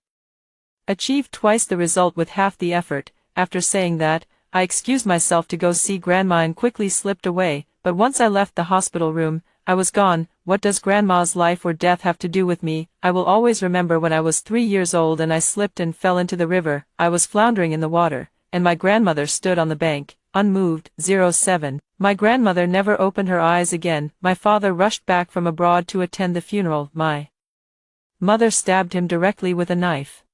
achieve twice the result with half the effort. After saying that, I excused myself to go see Grandma and quickly slipped away, but once I left the hospital room, I was gone. What does Grandma's life or death have to do with me? I will always remember when I was 3 years old and I slipped and fell into the river. I was floundering in the water, and my grandmother stood on the bank, unmoved. 07. My grandmother never opened her eyes again. My father rushed back from abroad to attend the funeral. My mother stabbed him directly with a knife.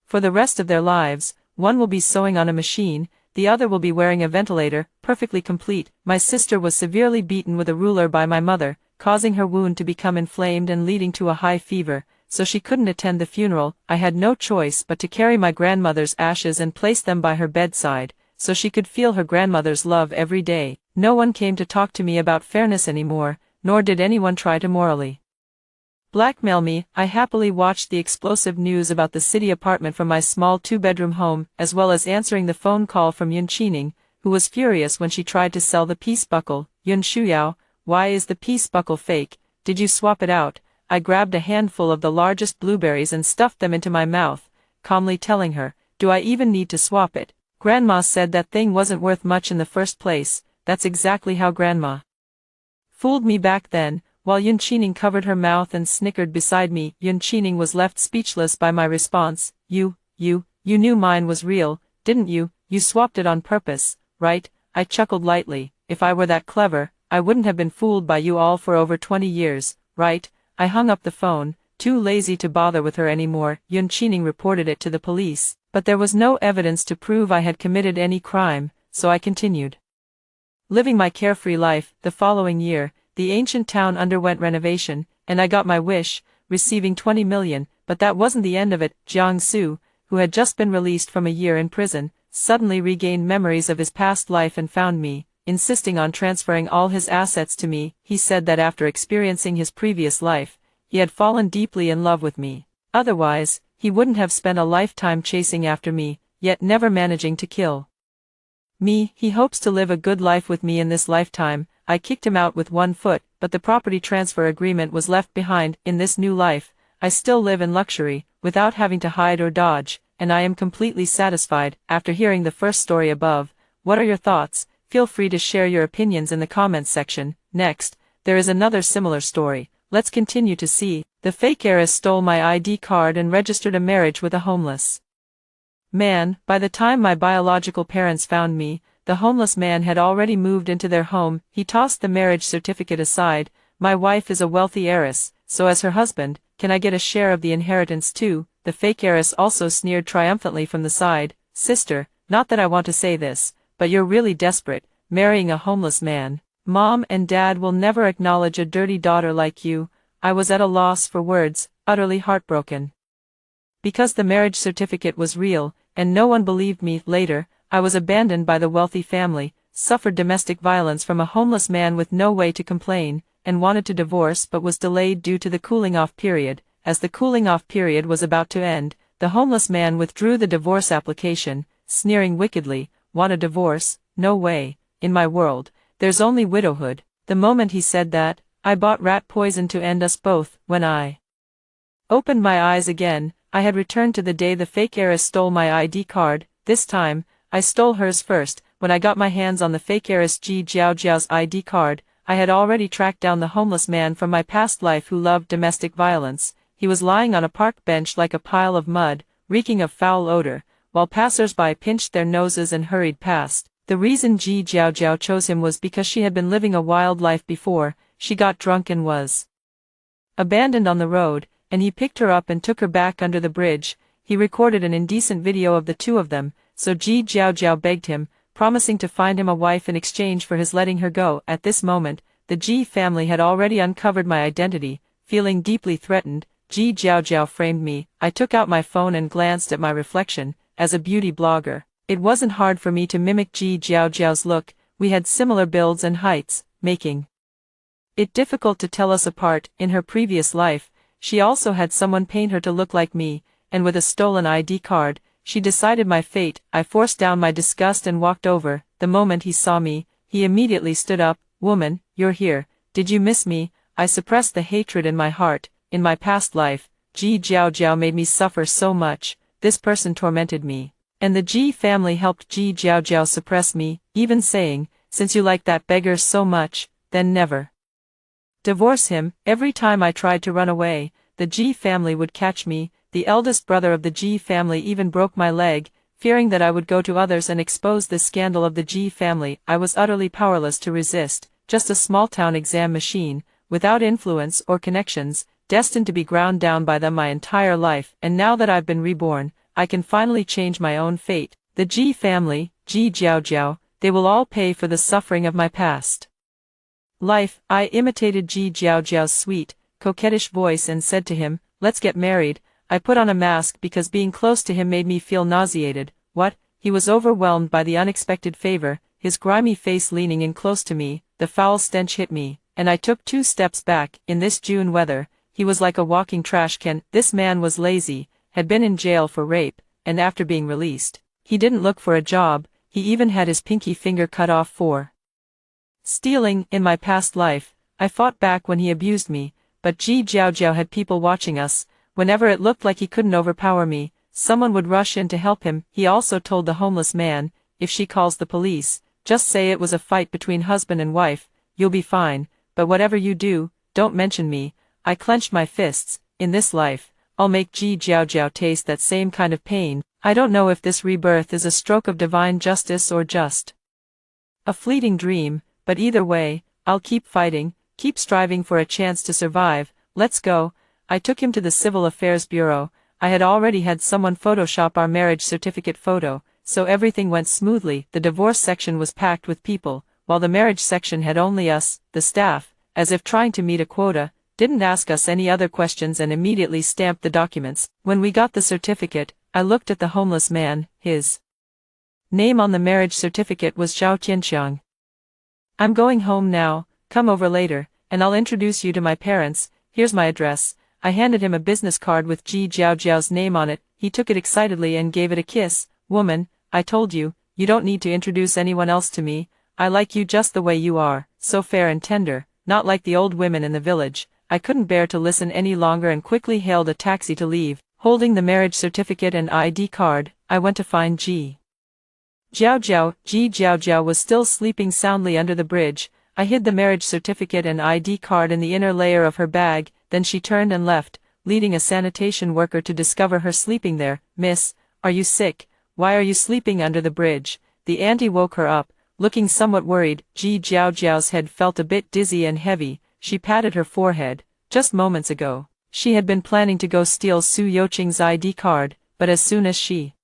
For the rest of their lives, one will be sewing on a machine, the other will be wearing a ventilator, perfectly complete. My sister was severely beaten with a ruler by my mother, causing her wound to become inflamed and leading to a high fever, so she couldn't attend the funeral. I had no choice but to carry my grandmother's ashes and place them by her bedside, so she could feel her grandmother's love every day. No one came to talk to me about fairness anymore, nor did anyone try to morally blackmail me. I happily watched the explosive news about the city apartment from my small 2-bedroom home, as well as answering the phone call from Yun Qining, who was furious when she tried to sell the peace buckle. Yun Shuyao, why is the peace buckle fake? Did you swap it out? I grabbed a handful of the largest blueberries and stuffed them into my mouth, calmly telling her, do I even need to swap it? Grandma said that thing wasn't worth much in the first place. That's exactly how Grandma fooled me back then. While Yun Qining covered her mouth and snickered beside me, Yun Qining was left speechless by my response. You knew mine was real, didn't you? You swapped it on purpose, right? I chuckled lightly. If I were that clever, I wouldn't have been fooled by you all for over 20 years, right? I hung up the phone, too lazy to bother with her anymore. Yun Qining reported it to the police, but there was no evidence to prove I had committed any crime, so I continued living my carefree life. The following year, the ancient town underwent renovation, and I got my wish, receiving 20 million, but that wasn't the end of it. Jiang Su, who had just been released from a year in prison, suddenly regained memories of his past life and found me, insisting on transferring all his assets to me. He said that after experiencing his previous life, he had fallen deeply in love with me. Otherwise, he wouldn't have spent a lifetime chasing after me, yet never managing to kill me. He hopes to live a good life with me in this lifetime. I kicked him out with one foot, but the property transfer agreement was left behind. In this new life, I still live in luxury, without having to hide or dodge, and I am completely satisfied. After hearing the first story above, what are your thoughts? Feel free to share your opinions in the comments section. Next, there is another similar story. Let's continue to see. The fake heiress stole my ID card and registered a marriage with a homeless man. By the time my biological parents found me, the homeless man had already moved into their home. He tossed the marriage certificate aside. My wife is a wealthy heiress, so as her husband, can I get a share of the inheritance too? The fake heiress also sneered triumphantly from the side. Sister, not that I want to say this, but you're really desperate, marrying a homeless man. Mom and Dad will never acknowledge a dirty daughter like you. I was at a loss for words, utterly heartbroken. Because the marriage certificate was real, and no one believed me. Later, I was abandoned by the wealthy family, suffered domestic violence from a homeless man with no way to complain, and wanted to divorce but was delayed due to the cooling-off period. As the cooling-off period was about to end, the homeless man withdrew the divorce application, sneering wickedly, "Want a divorce? No way. In my world, there's only widowhood." The moment he said that, I bought rat poison to end us both. When I opened my eyes again, I had returned to the day the fake heiress stole my ID card. This time, I stole hers first. When I got my hands on the fake heiress Ji Jiaojiao's ID card, I had already tracked down the homeless man from my past life who loved domestic violence. He was lying on a park bench like a pile of mud, reeking of foul odor, while passers-by pinched their noses and hurried past. The reason Ji Jiaojiao chose him was because she had been living a wild life before. She got drunk and was abandoned on the road, and he picked her up and took her back under the bridge. He recorded an indecent video of the two of them, so Ji Jiaojiao begged him, promising to find him a wife in exchange for his letting her go. At this moment, the Ji family had already uncovered my identity. Feeling deeply threatened, Ji Jiaojiao framed me. I took out my phone and glanced at my reflection. As a beauty blogger, it wasn't hard for me to mimic Ji Jiaojiao's look. We had similar builds and heights, making it difficult to tell us apart. In her previous life, she also had someone paint her to look like me, and with a stolen ID card, she decided my fate. I forced down my disgust and walked over. The moment he saw me, he immediately stood up. "Woman, you're here. Did you miss me?" I suppressed the hatred in my heart. In my past life, Ji Jiaojiao made me suffer so much. This person tormented me, and the Ji family helped Ji Jiaojiao suppress me, even saying, "Since you like that beggar so much, then never divorce him." Every time I tried to run away, the Ji family would catch me. The eldest brother of the Ji family even broke my leg, fearing that I would go to others and expose this scandal of the Ji family. I was utterly powerless to resist, just a small-town exam machine, without influence or connections, destined to be ground down by them my entire life. And now that I've been reborn, I can finally change my own fate. The Ji family, Ji Jiaojiao, they will all pay for the suffering of my past life. I imitated Ji Jiaojiao's sweet, coquettish voice and said to him, "Let's get married." I put on a mask because being close to him made me feel nauseated. What? He was overwhelmed by the unexpected favor, his grimy face leaning in close to me. The foul stench hit me, and I took 2 steps back. In this June weather, he was like a walking trash can. This man was lazy, had been in jail for rape, and after being released, he didn't look for a job. He even had his pinky finger cut off for stealing. In my past life, I fought back when he abused me, but Ji Jiaojiao had people watching us. Whenever it looked like he couldn't overpower me, someone would rush in to help him. He also told the homeless man, "If she calls the police, just say it was a fight between husband and wife, you'll be fine, but whatever you do, don't mention me." I clenched my fists. In this life, I'll make Ji Jiaojiao taste that same kind of pain. I don't know if this rebirth is a stroke of divine justice or just a fleeting dream, but either way, I'll keep fighting, keep striving for a chance to survive. Let's go. I took him to the Civil Affairs Bureau. I had already had someone Photoshop our marriage certificate photo, so everything went smoothly. The divorce section was packed with people, while the marriage section had only us. The staff, as if trying to meet a quota, didn't ask us any other questions and immediately stamped the documents. When we got the certificate, I looked at the homeless man. His name on the marriage certificate was Zhao Tianxiang. I'm going home now, come over later, and I'll introduce you to my parents. Here's my address. I handed him a business card with Ji Jiaojiao's name on it. He took it excitedly and gave it a kiss. Woman, I told you, you don't need to introduce anyone else to me. I like you just the way you are, so fair and tender, not like the old women in the village. I couldn't bear to listen any longer and quickly hailed a taxi to leave. Holding the marriage certificate and ID card, I went to find Ji Jiaojiao. Ji Jiaojiao was still sleeping soundly under the bridge. I hid the marriage certificate and ID card in the inner layer of her bag, then she turned and left, leading a sanitation worker to discover her sleeping there. Miss, are you sick? Why are you sleeping under the bridge? The auntie woke her up, looking somewhat worried. Ji Jiaojiao's head felt a bit dizzy and heavy. She patted her forehead. Just moments ago, she had been planning to go steal Su Youqing's ID card, but as soon as she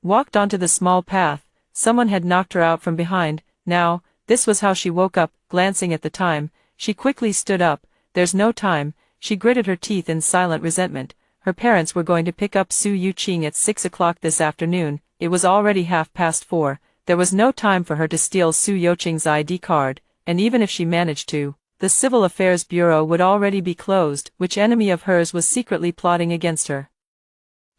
walked onto the small path, someone had knocked her out from behind. Now, this was how she woke up. Glancing at the time, she quickly stood up. There's no time. She gritted her teeth in silent resentment. Her parents were going to pick up Su Youqing at 6 o'clock this afternoon. It was already 4:30. There was no time for her to steal Su Youqing's ID card, and even if she managed to, the Civil Affairs Bureau would already be closed. Which enemy of hers was secretly plotting against her?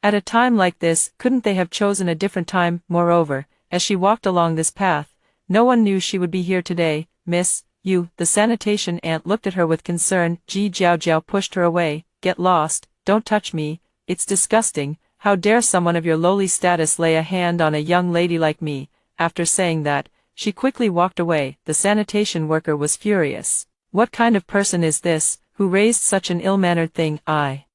At a time like this, couldn't they have chosen a different time? Moreover, as she walked along this path, no one knew she would be here today. Miss, you, the sanitation aunt looked at her with concern. Ji Jiaojiao pushed her away. Get lost, don't touch me, it's disgusting. How dare someone of your lowly status lay a hand on a young lady like me? After saying that, she quickly walked away. The sanitation worker was furious. What kind of person is this, who raised such an ill-mannered thing? I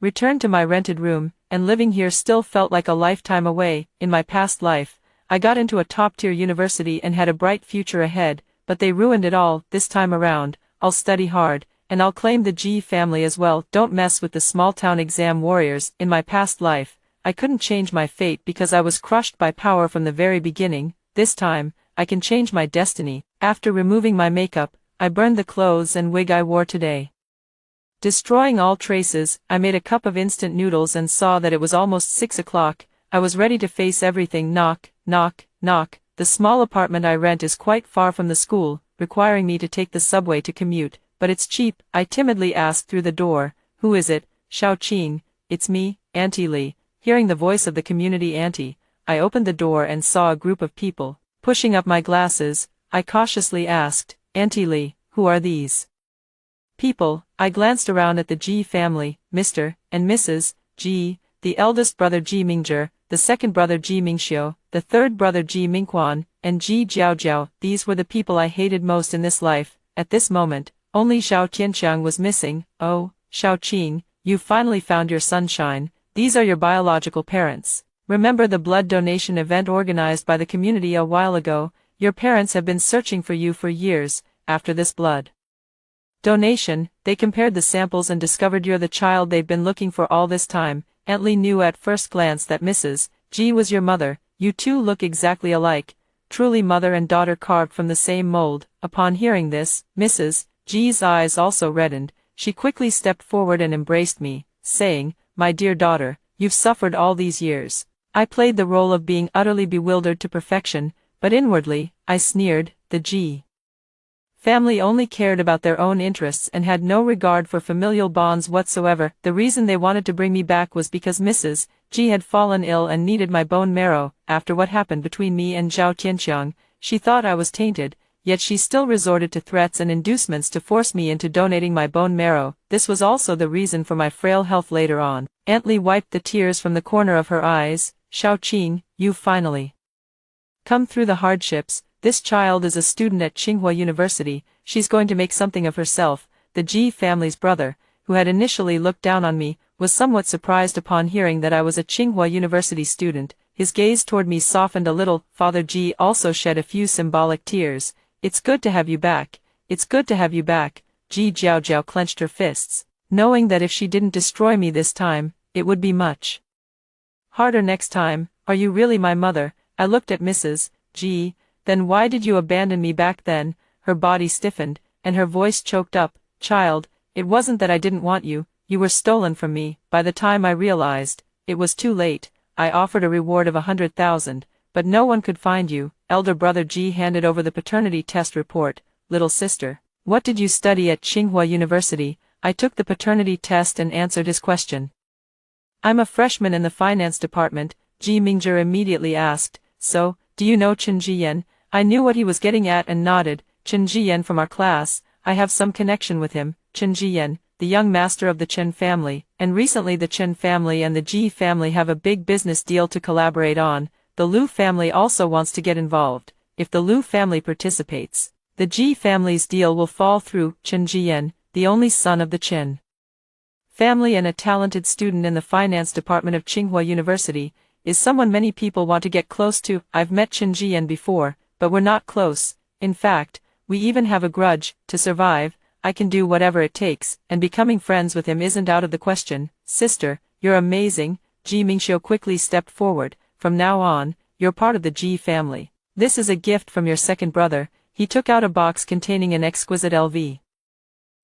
returned to my rented room, and living here still felt like a lifetime away. In my past life, I got into a top-tier university and had a bright future ahead, but they ruined it all. This time around, I'll study hard, and I'll claim the Ji family as well. Don't mess with the small-town exam warriors. In my past life, I couldn't change my fate because I was crushed by power from the very beginning. This time, I can change my destiny. After removing my makeup, I burned the clothes and wig I wore today. Destroying all traces, I made a cup of instant noodles and saw that it was almost 6 o'clock. I was ready to face everything. Knock, knock, knock. The small apartment I rent is quite far from the school, requiring me to take the subway to commute, but it's cheap. I timidly asked through the door, who is it? Xiaoqing. It's me, Auntie Li. Hearing the voice of the community auntie, I opened the door and saw a group of people. Pushing up my glasses, I cautiously asked, Auntie Li, who are these people? I glanced around at the Ji family, Mr. and Mrs. Ji, the eldest brother Ji Mingzhi, the second brother Ji Mingxiu, the third brother Ji Mingquan, and Ji Jiaojiao. These were the people I hated most in this life. At this moment, only Zhao Tianxiang was missing. Oh, Xiaoqing, you finally found your sunshine. These are your biological parents. Remember the blood donation event organized by the community a while ago? Your parents have been searching for you for years. After this blood donation, they compared the samples and discovered you're the child they've been looking for all this time. Aunt Li knew at first glance that Mrs. Ji was your mother. You two look exactly alike. Truly mother and daughter carved from the same mold. Upon hearing this, Mrs. Ji's eyes also reddened. She quickly stepped forward and embraced me, saying, my dear daughter, you've suffered all these years. I played the role of being utterly bewildered to perfection, but inwardly, I sneered. The Ji family only cared about their own interests and had no regard for familial bonds whatsoever. The reason they wanted to bring me back was because Mrs. Ji had fallen ill and needed my bone marrow. After what happened between me and Zhao Tianxiang, she thought I was tainted, yet she still resorted to threats and inducements to force me into donating my bone marrow. This was also the reason for my frail health later on. Aunt Li wiped the tears from the corner of her eyes. Xiaoqing, you've finally come through the hardships. This child is a student at Tsinghua University. She's going to make something of herself. The Ji family's brother, who had initially looked down on me, was somewhat surprised upon hearing that I was a Tsinghua University student. His gaze toward me softened a little. Father Ji also shed a few symbolic tears. It's good to have you back. It's good to have you back. Ji Jiaojiao clenched her fists, knowing that if she didn't destroy me this time, it would be much harder next time. Are you really my mother? I looked at Mrs. Ji. Then why did you abandon me back then? Her body stiffened, and her voice choked up. Child, it wasn't that I didn't want you, you were stolen from me. By the time I realized, it was too late. I offered a reward of 100,000, but no one could find you. Elder brother Ji handed over the paternity test report. Little sister, what did you study at Tsinghua University? I took the paternity test and answered his question. I'm a freshman in the finance department, Ji Mingzhi immediately asked. So, do you know Chen Jiyan? I knew what he was getting at and nodded. Chen Jiyan from our class, I have some connection with him. Chen Jiyan, the young master of the Chen family, and recently the Chen family and the Ji family have a big business deal to collaborate on. The Liu family also wants to get involved. If the Liu family participates, the Ji family's deal will fall through. Chen Jiyan, the only son of the Chen family and a talented student in the finance department of Tsinghua University, is someone many people want to get close to. I've met Chen Jiyan before, but we're not close. In fact, we even have a grudge. To survive, I can do whatever it takes, and becoming friends with him isn't out of the question. Sister, you're amazing. Ji Mingxiu quickly stepped forward. From now on, you're part of the Ji family. This is a gift from your second brother. He took out a box containing an exquisite LV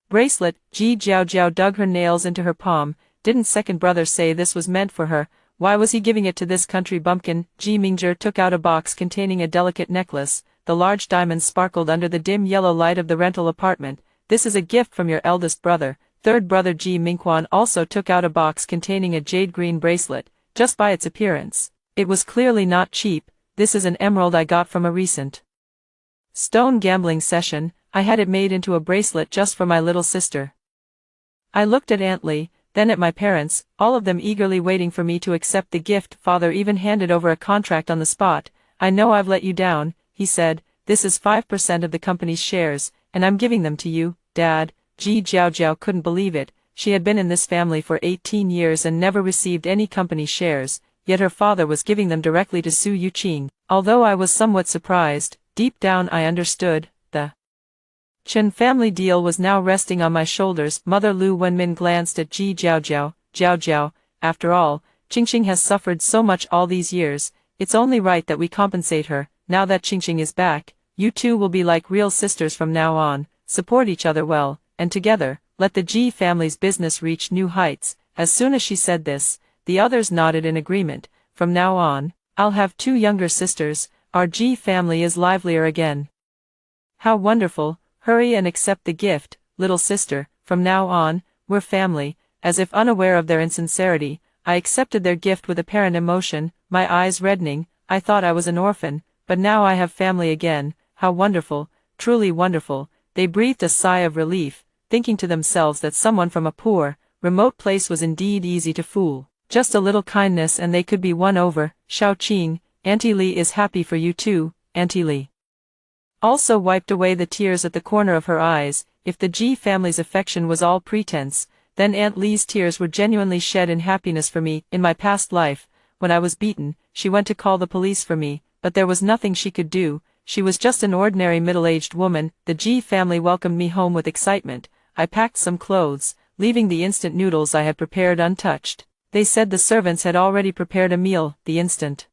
bracelet. Ji Jiaojiao dug her nails into her palm. Didn't second brother say this was meant for her? Why was he giving it to this country bumpkin? Ji Mingzhi took out a box containing a delicate necklace. The large diamonds sparkled under the dim yellow light of the rental apartment. This is a gift from your eldest brother. Third brother Ji Mingquan also took out a box containing a jade green bracelet. Just by its appearance, it was clearly not cheap. This is an emerald I got from a recent stone gambling session. I had it made into a bracelet just for my little sister. I looked at Aunt Li, then at my parents, all of them eagerly waiting for me to accept the gift. Father even handed over a contract on the spot. I know I've let you down, he said. This is 5% of the company's shares, and I'm giving them to you, Dad. Ji Jiaojiao couldn't believe it. She had been in this family for 18 years and never received any company shares, yet her father was giving them directly to Su Yuqing. Although I was somewhat surprised, deep down I understood. The Chen family deal was now resting on my shoulders. Mother Lu Wenmin glanced at Ji Jiaojiao. Jiaojiao, after all, Qingqing has suffered so much all these years. It's only right that we compensate her. Now that Qingqing is back, you two will be like real sisters from now on. Support each other well, and together, let the Ji family's business reach new heights. As soon as she said this, the others nodded in agreement. From now on, I'll have 2 younger sisters. Our Ji family is livelier again. How wonderful. Hurry and accept the gift, little sister. From now on, we're family. As if unaware of their insincerity, I accepted their gift with apparent emotion, my eyes reddening. I thought I was an orphan, but now I have family again. How wonderful, truly wonderful. They breathed a sigh of relief, thinking to themselves that someone from a poor, remote place was indeed easy to fool. Just a little kindness and they could be won over. Xiaoqing, Auntie Li is happy for you too. Auntie Li also wiped away the tears at the corner of her eyes. If the Ji family's affection was all pretense, then Aunt Li's tears were genuinely shed in happiness for me. In my past life, when I was beaten, she went to call the police for me, but there was nothing she could do. She was just an ordinary middle-aged woman. The Ji family welcomed me home with excitement. I packed some clothes, leaving the instant noodles I had prepared untouched. They said the servants had already prepared a meal. The instant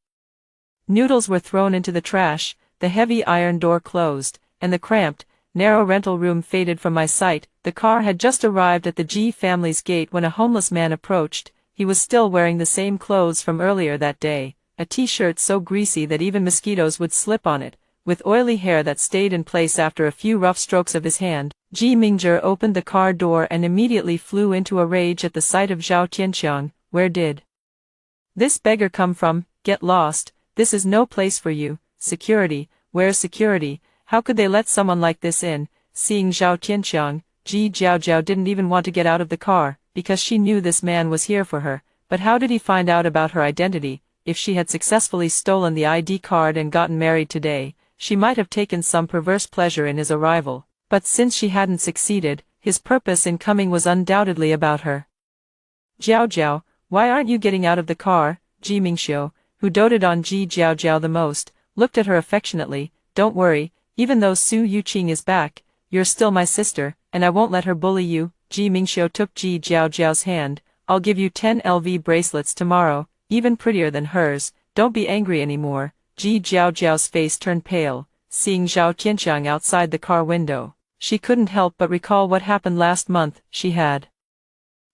noodles were thrown into the trash, the heavy iron door closed, and the cramped, narrow rental room faded from my sight. The car had just arrived at the Ji family's gate when a homeless man approached. He was still wearing the same clothes from earlier that day, a t-shirt so greasy that even mosquitoes would slip on it, with oily hair that stayed in place after a few rough strokes of his hand. Ji Mingzhi opened the car door and immediately flew into a rage at the sight of Zhao Tianqiang. Where did this beggar come from? Get lost. This is no place for you. Security. Where's security? How could they let someone like this in? Seeing Zhao Tianqiang, Ji Jiaojiao didn't even want to get out of the car, because she knew this man was here for her. But how did he find out about her identity? If she had successfully stolen the ID card and gotten married today, she might have taken some perverse pleasure in his arrival. But since she hadn't succeeded, his purpose in coming was undoubtedly about her. Jiaojiao, why aren't you getting out of the car? Ji Mingxiu, who doted on Ji Jiaojiao the most, looked at her affectionately. Don't worry, even though Su Yuqing is back, you're still my sister, and I won't let her bully you. Ji Mingxiu took Ji Jiaojiao's hand. I'll give you 10 LV bracelets tomorrow, even prettier than hers. Don't be angry anymore. Ji Jiaojiao's face turned pale, seeing Zhao Tianqiang outside the car window. She couldn't help but recall what happened last month. She had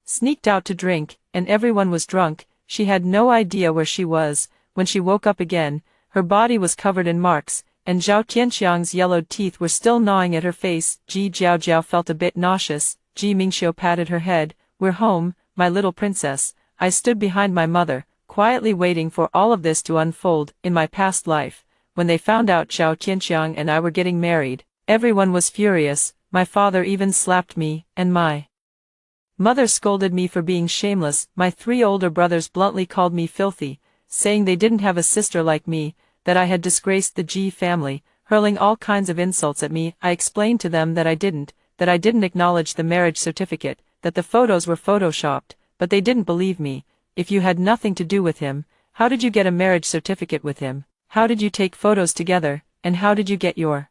sneaked out to drink, and everyone was drunk. She had no idea where she was. When she woke up again, her body was covered in marks, and Zhao Tianxiang's yellowed teeth were still gnawing at her face. Ji Jiaojiao felt a bit nauseous. Ji Mingxiu patted her head. "We're home, my little princess." I stood behind my mother, quietly waiting for all of this to unfold. In my past life, when they found out Zhao Tianxiang and I were getting married, everyone was furious. My father even slapped me, and my mother scolded me for being shameless. My 3 older brothers bluntly called me filthy, saying they didn't have a sister like me, that I had disgraced the Ji family, hurling all kinds of insults at me. I explained to them that I didn't acknowledge the marriage certificate, that the photos were photoshopped, but they didn't believe me. If you had nothing to do with him, how did you get a marriage certificate with him? How did you take photos together, and how did you get your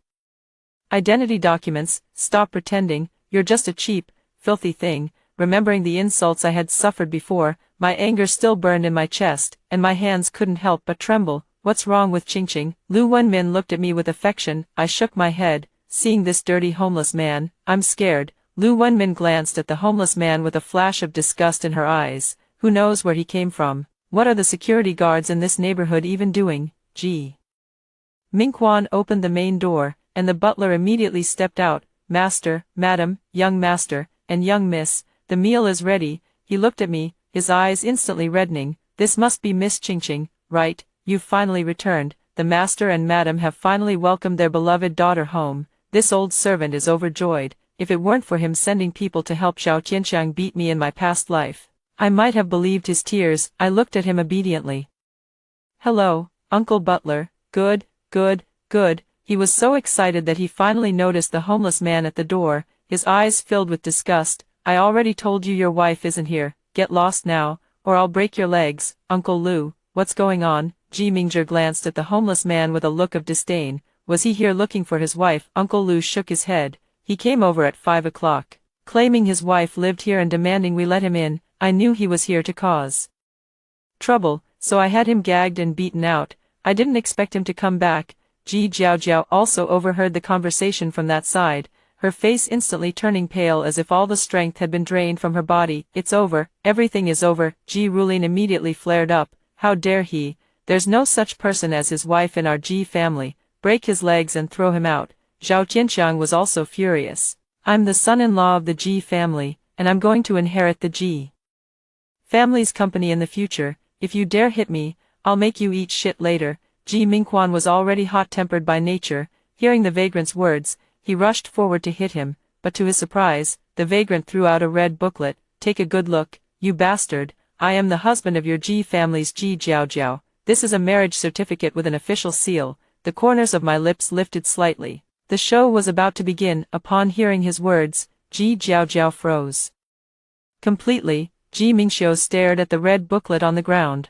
identity documents? Stop pretending, you're just a cheap, filthy thing. Remembering the insults I had suffered before, my anger still burned in my chest, and my hands couldn't help but tremble. What's wrong with Qingqing? Lu Wenmin looked at me with affection. I shook my head. Seeing this dirty homeless man, I'm scared. Lu Wenmin glanced at the homeless man with a flash of disgust in her eyes. Who knows where he came from? What are the security guards in this neighborhood even doing? Ji Mingquan opened the main door, and the butler immediately stepped out. "Master, madam, young master, and young miss, the meal is ready." He looked at me, his eyes instantly reddening. "This must be Miss Qingqing, right? You've finally returned. The master and madam have finally welcomed their beloved daughter home." This old servant is overjoyed. If it weren't for him sending people to help Zhao Tianxiang beat me in my past life, I might have believed his tears. I looked at him obediently. "Hello, Uncle Butler." "Good, good, good." He was so excited that he finally noticed the homeless man at the door, his eyes filled with disgust. "I already told you your wife isn't here. Get lost now, or I'll break your legs." "Uncle Lu, what's going on?" Ji Mingzhi glanced at the homeless man with a look of disdain. Was he here looking for his wife? Uncle Lu shook his head. "He came over at 5 o'clock, claiming his wife lived here and demanding we let him in. I knew he was here to cause trouble, so I had him gagged and beaten out. I didn't expect him to come back." Ji Jiaojiao also overheard the conversation from that side, her face instantly turning pale as if all the strength had been drained from her body. "It's over, everything is over." Ji Rulin immediately flared up. "How dare he? There's no such person as his wife in our Ji family. Break his legs and throw him out." Zhao Tianxiang was also furious. "I'm the son-in-law of the Ji family, and I'm going to inherit the Ji family's company in the future. If you dare hit me, I'll make you eat shit later." Ji Mingquan was already hot-tempered by nature. Hearing the vagrant's words, he rushed forward to hit him, but to his surprise, the vagrant threw out a red booklet. "Take a good look, you bastard. I am the husband of your Ji family's Ji Jiaojiao. This is a marriage certificate with an official seal." The corners of my lips lifted slightly. The show was about to begin. Upon hearing his words, Ji Jiaojiao froze completely. Ji Mingxiu stared at the red booklet on the ground,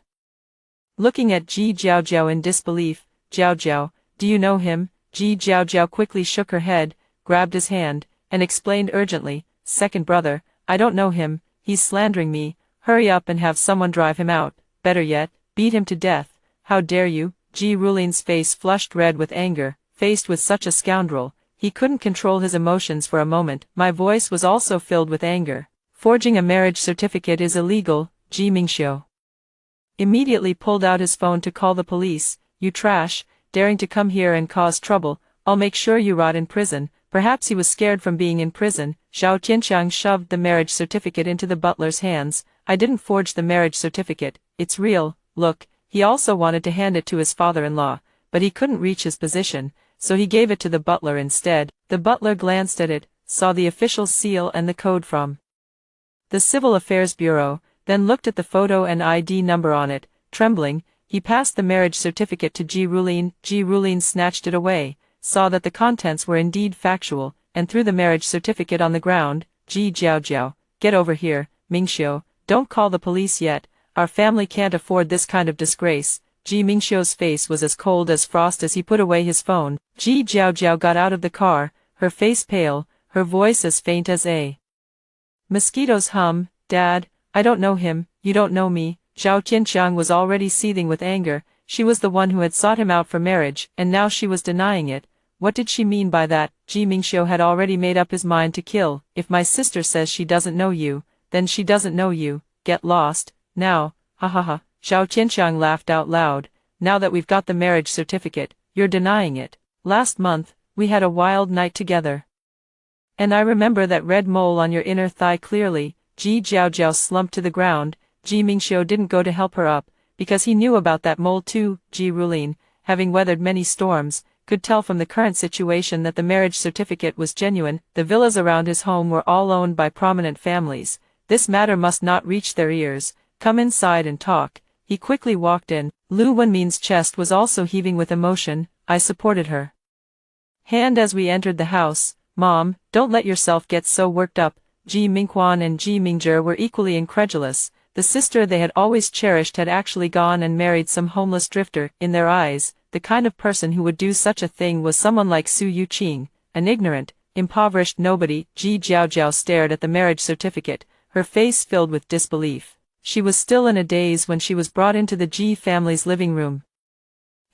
looking at Ji Jiaojiao in disbelief. "Jiaojiao, do you know him?" Ji Jiaojiao quickly shook her head, grabbed his hand, and explained urgently, "Second brother, I don't know him. He's slandering me. Hurry up and have someone drive him out. Better yet, beat him to death." "How dare you?" Ji Rulin's face flushed red with anger. Faced with such a scoundrel, he couldn't control his emotions for a moment. My voice was also filled with anger. "Forging a marriage certificate is illegal." Ji Mingxiu immediately pulled out his phone to call the police. "You trash, daring to come here and cause trouble. I'll make sure you rot in prison." Perhaps he was scared from being in prison. Zhao Tianxiang shoved the marriage certificate into the butler's hands. "I didn't forge the marriage certificate. It's real. Look." He also wanted to hand it to his father-in-law, but he couldn't reach his position, so he gave it to the butler instead. The butler glanced at it, saw the official seal and the code from the Civil Affairs Bureau, then looked at the photo and ID number on it. Trembling, he passed the marriage certificate to Ji Rulin. Ji Rulin snatched it away, saw that the contents were indeed factual, and threw the marriage certificate on the ground. "Ji Jiaojiao, get over here." "Mingxiu, don't call the police yet. Our family can't afford this kind of disgrace." Ji Mingxiu's face was as cold as frost as he put away his phone. Ji Jiaojiao got out of the car, her face pale, her voice as faint as a mosquito's hum. "Dad, I don't know him. You don't know me." Zhao Tianxiang was already seething with anger. She was the one who had sought him out for marriage, and now she was denying it. What did she mean by that? Ji Mingxiu had already made up his mind to kill. "If my sister says she doesn't know you, then she doesn't know you. Get lost." Now, Ha ha ha, Zhao Qianxiang laughed out loud. Now that we've got the marriage certificate, you're denying it. Last month, we had a wild night together. And I remember that red mole on your inner thigh clearly. Ji Jiaojiao slumped to the ground. Ji Mingxiu didn't go to help her up, because he knew about that mole too. Ji Rulin, having weathered many storms, could tell from the current situation that the marriage certificate was genuine. The villas around his home were all owned by prominent families. This matter must not reach their ears. Come inside and talk. He quickly walked in. Lu Wenmin's chest was also heaving with emotion. I supported her hand as we entered the house. Mom, don't let yourself get so worked up. Ji Mingquan and Ji Mingzhe were equally incredulous. The sister they had always cherished had actually gone and married some homeless drifter. In their eyes, the kind of person who would do such a thing was someone like Su Yuqing, an ignorant, impoverished nobody. Ji Jiaojiao stared at the marriage certificate, her face filled with disbelief. She was still in a daze when she was brought into the Ji family's living room.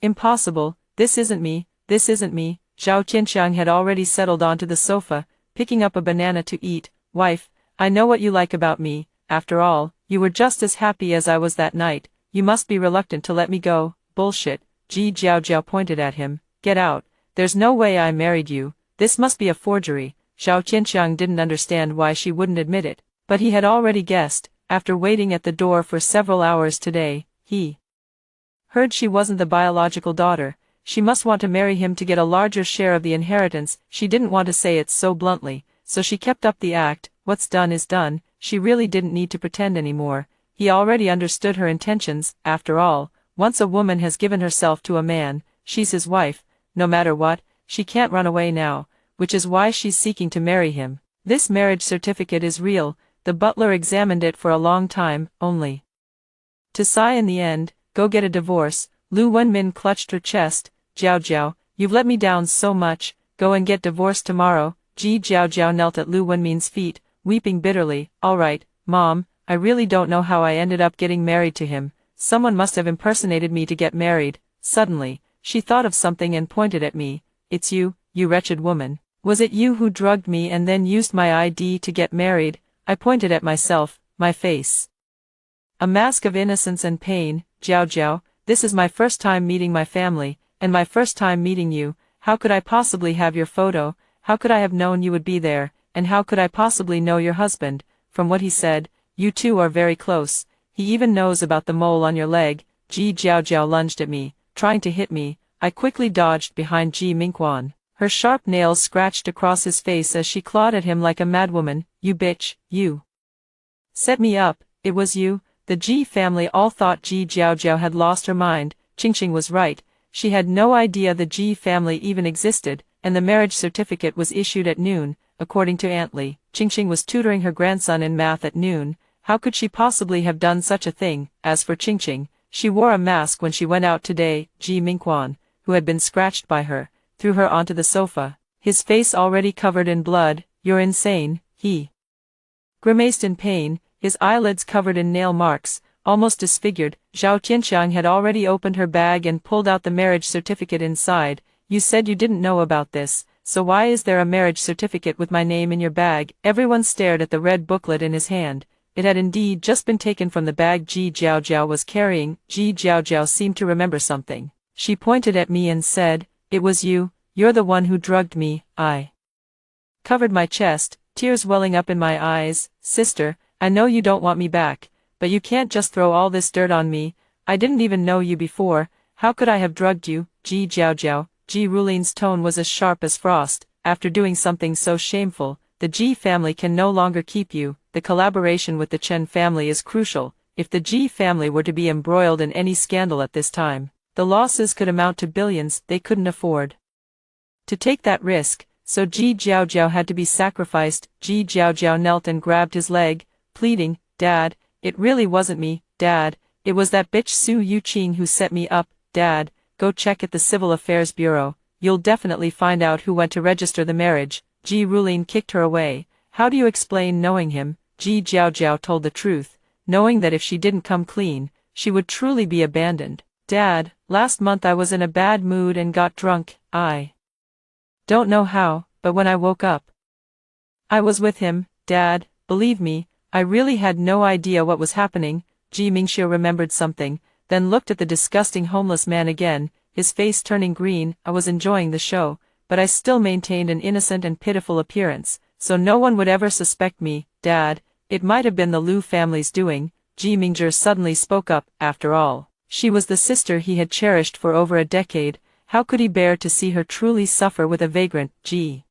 Impossible, this isn't me, this isn't me. Zhao Qianxiang had already settled onto the sofa, picking up a banana to eat. Wife, I know what you like about me. After all, you were just as happy as I was that night. You must be reluctant to let me go. Bullshit. Ji Jiaojiao pointed at him. Get out. There's no way I married you. This must be a forgery. Zhao Qianxiang didn't understand why she wouldn't admit it, but he had already guessed. After waiting at the door for several hours today, he heard she wasn't the biological daughter. She must want to marry him to get a larger share of the inheritance. She didn't want to say it so bluntly, so she kept up the act. What's done is done. She really didn't need to pretend anymore. He already understood her intentions. After all, once a woman has given herself to a man, she's his wife. No matter what, she can't run away now, which is why she's seeking to marry him. This marriage certificate is real. The butler examined it for a long time, only to sigh in the end. Go get a divorce. Lu Wenmin clutched her chest. Jiaojiao, you've let me down so much. Go and get divorced tomorrow. Ji Jiaojiao knelt at Lu Wenmin's feet, weeping bitterly. All right, Mom, I really don't know how I ended up getting married to him. Someone must have impersonated me to get married. Suddenly, she thought of something and pointed at me. It's you, you wretched woman. Was it you who drugged me and then used my ID to get married? I pointed at myself, my face a mask of innocence and pain. Jiaojiao, this is my first time meeting my family, and my first time meeting you. How could I possibly have your photo? How could I have known you would be there? And how could I possibly know your husband? From what he said, you two are very close. He even knows about the mole on your leg. Ji Jiaojiao lunged at me, trying to hit me. I quickly dodged behind Ji Mingquan. Her sharp nails scratched across his face as she clawed at him like a madwoman. You bitch, you set me up. It was you. The Ji family all thought Ji Jiaojiao had lost her mind. Qingqing was right. She had no idea the Ji family even existed, and the marriage certificate was issued at noon, according to Aunt Li. Qingqing was tutoring her grandson in math at noon. How could she possibly have done such a thing? As for Qingqing, she wore a mask when she went out today. Ji Mingquan, who had been scratched by her, threw her onto the sofa, his face already covered in blood. You're insane, he grimaced in pain, his eyelids covered in nail marks, almost disfigured. Zhao Qianxiang had already opened her bag and pulled out the marriage certificate inside. You said you didn't know about this, so why is there a marriage certificate with my name in your bag? Everyone stared at the red booklet in his hand. It had indeed just been taken from the bag Ji Jiaojiao was carrying. Ji Jiaojiao seemed to remember something. She pointed at me and said, it was you, you're the one who drugged me. I covered my chest, tears welling up in my eyes. Sister, I know you don't want me back, but you can't just throw all this dirt on me. I didn't even know you before. How could I have drugged you? Ji Jiaojiao. Ji Rulin's tone was as sharp as frost. After doing something so shameful, the Ji family can no longer keep you. The collaboration with the Chen family is crucial. If the Ji family were to be embroiled in any scandal at this time, the losses could amount to billions. They couldn't afford to take that risk, so Ji Jiaojiao had to be sacrificed. Ji Jiaojiao knelt and grabbed his leg, pleading, Dad, it really wasn't me, Dad, it was that bitch Su Yuqing who set me up. Dad, go check at the Civil Affairs Bureau, you'll definitely find out who went to register the marriage. Ji Rulin kicked her away. How do you explain knowing him? Ji Jiaojiao told the truth, knowing that if she didn't come clean, she would truly be abandoned. Dad, last month I was in a bad mood and got drunk. I don't know how, but when I woke up, I was with him. Dad, believe me, I really had no idea what was happening. Ji Mingxiu remembered something, then looked at the disgusting homeless man again, his face turning green. I was enjoying the show, but I still maintained an innocent and pitiful appearance, so no one would ever suspect me. Dad, it might have been the Liu family's doing. Ji Mingzhi suddenly spoke up. After all, she was the sister he had cherished for over a decade. How could he bear to see her truly suffer with a vagrant? Ji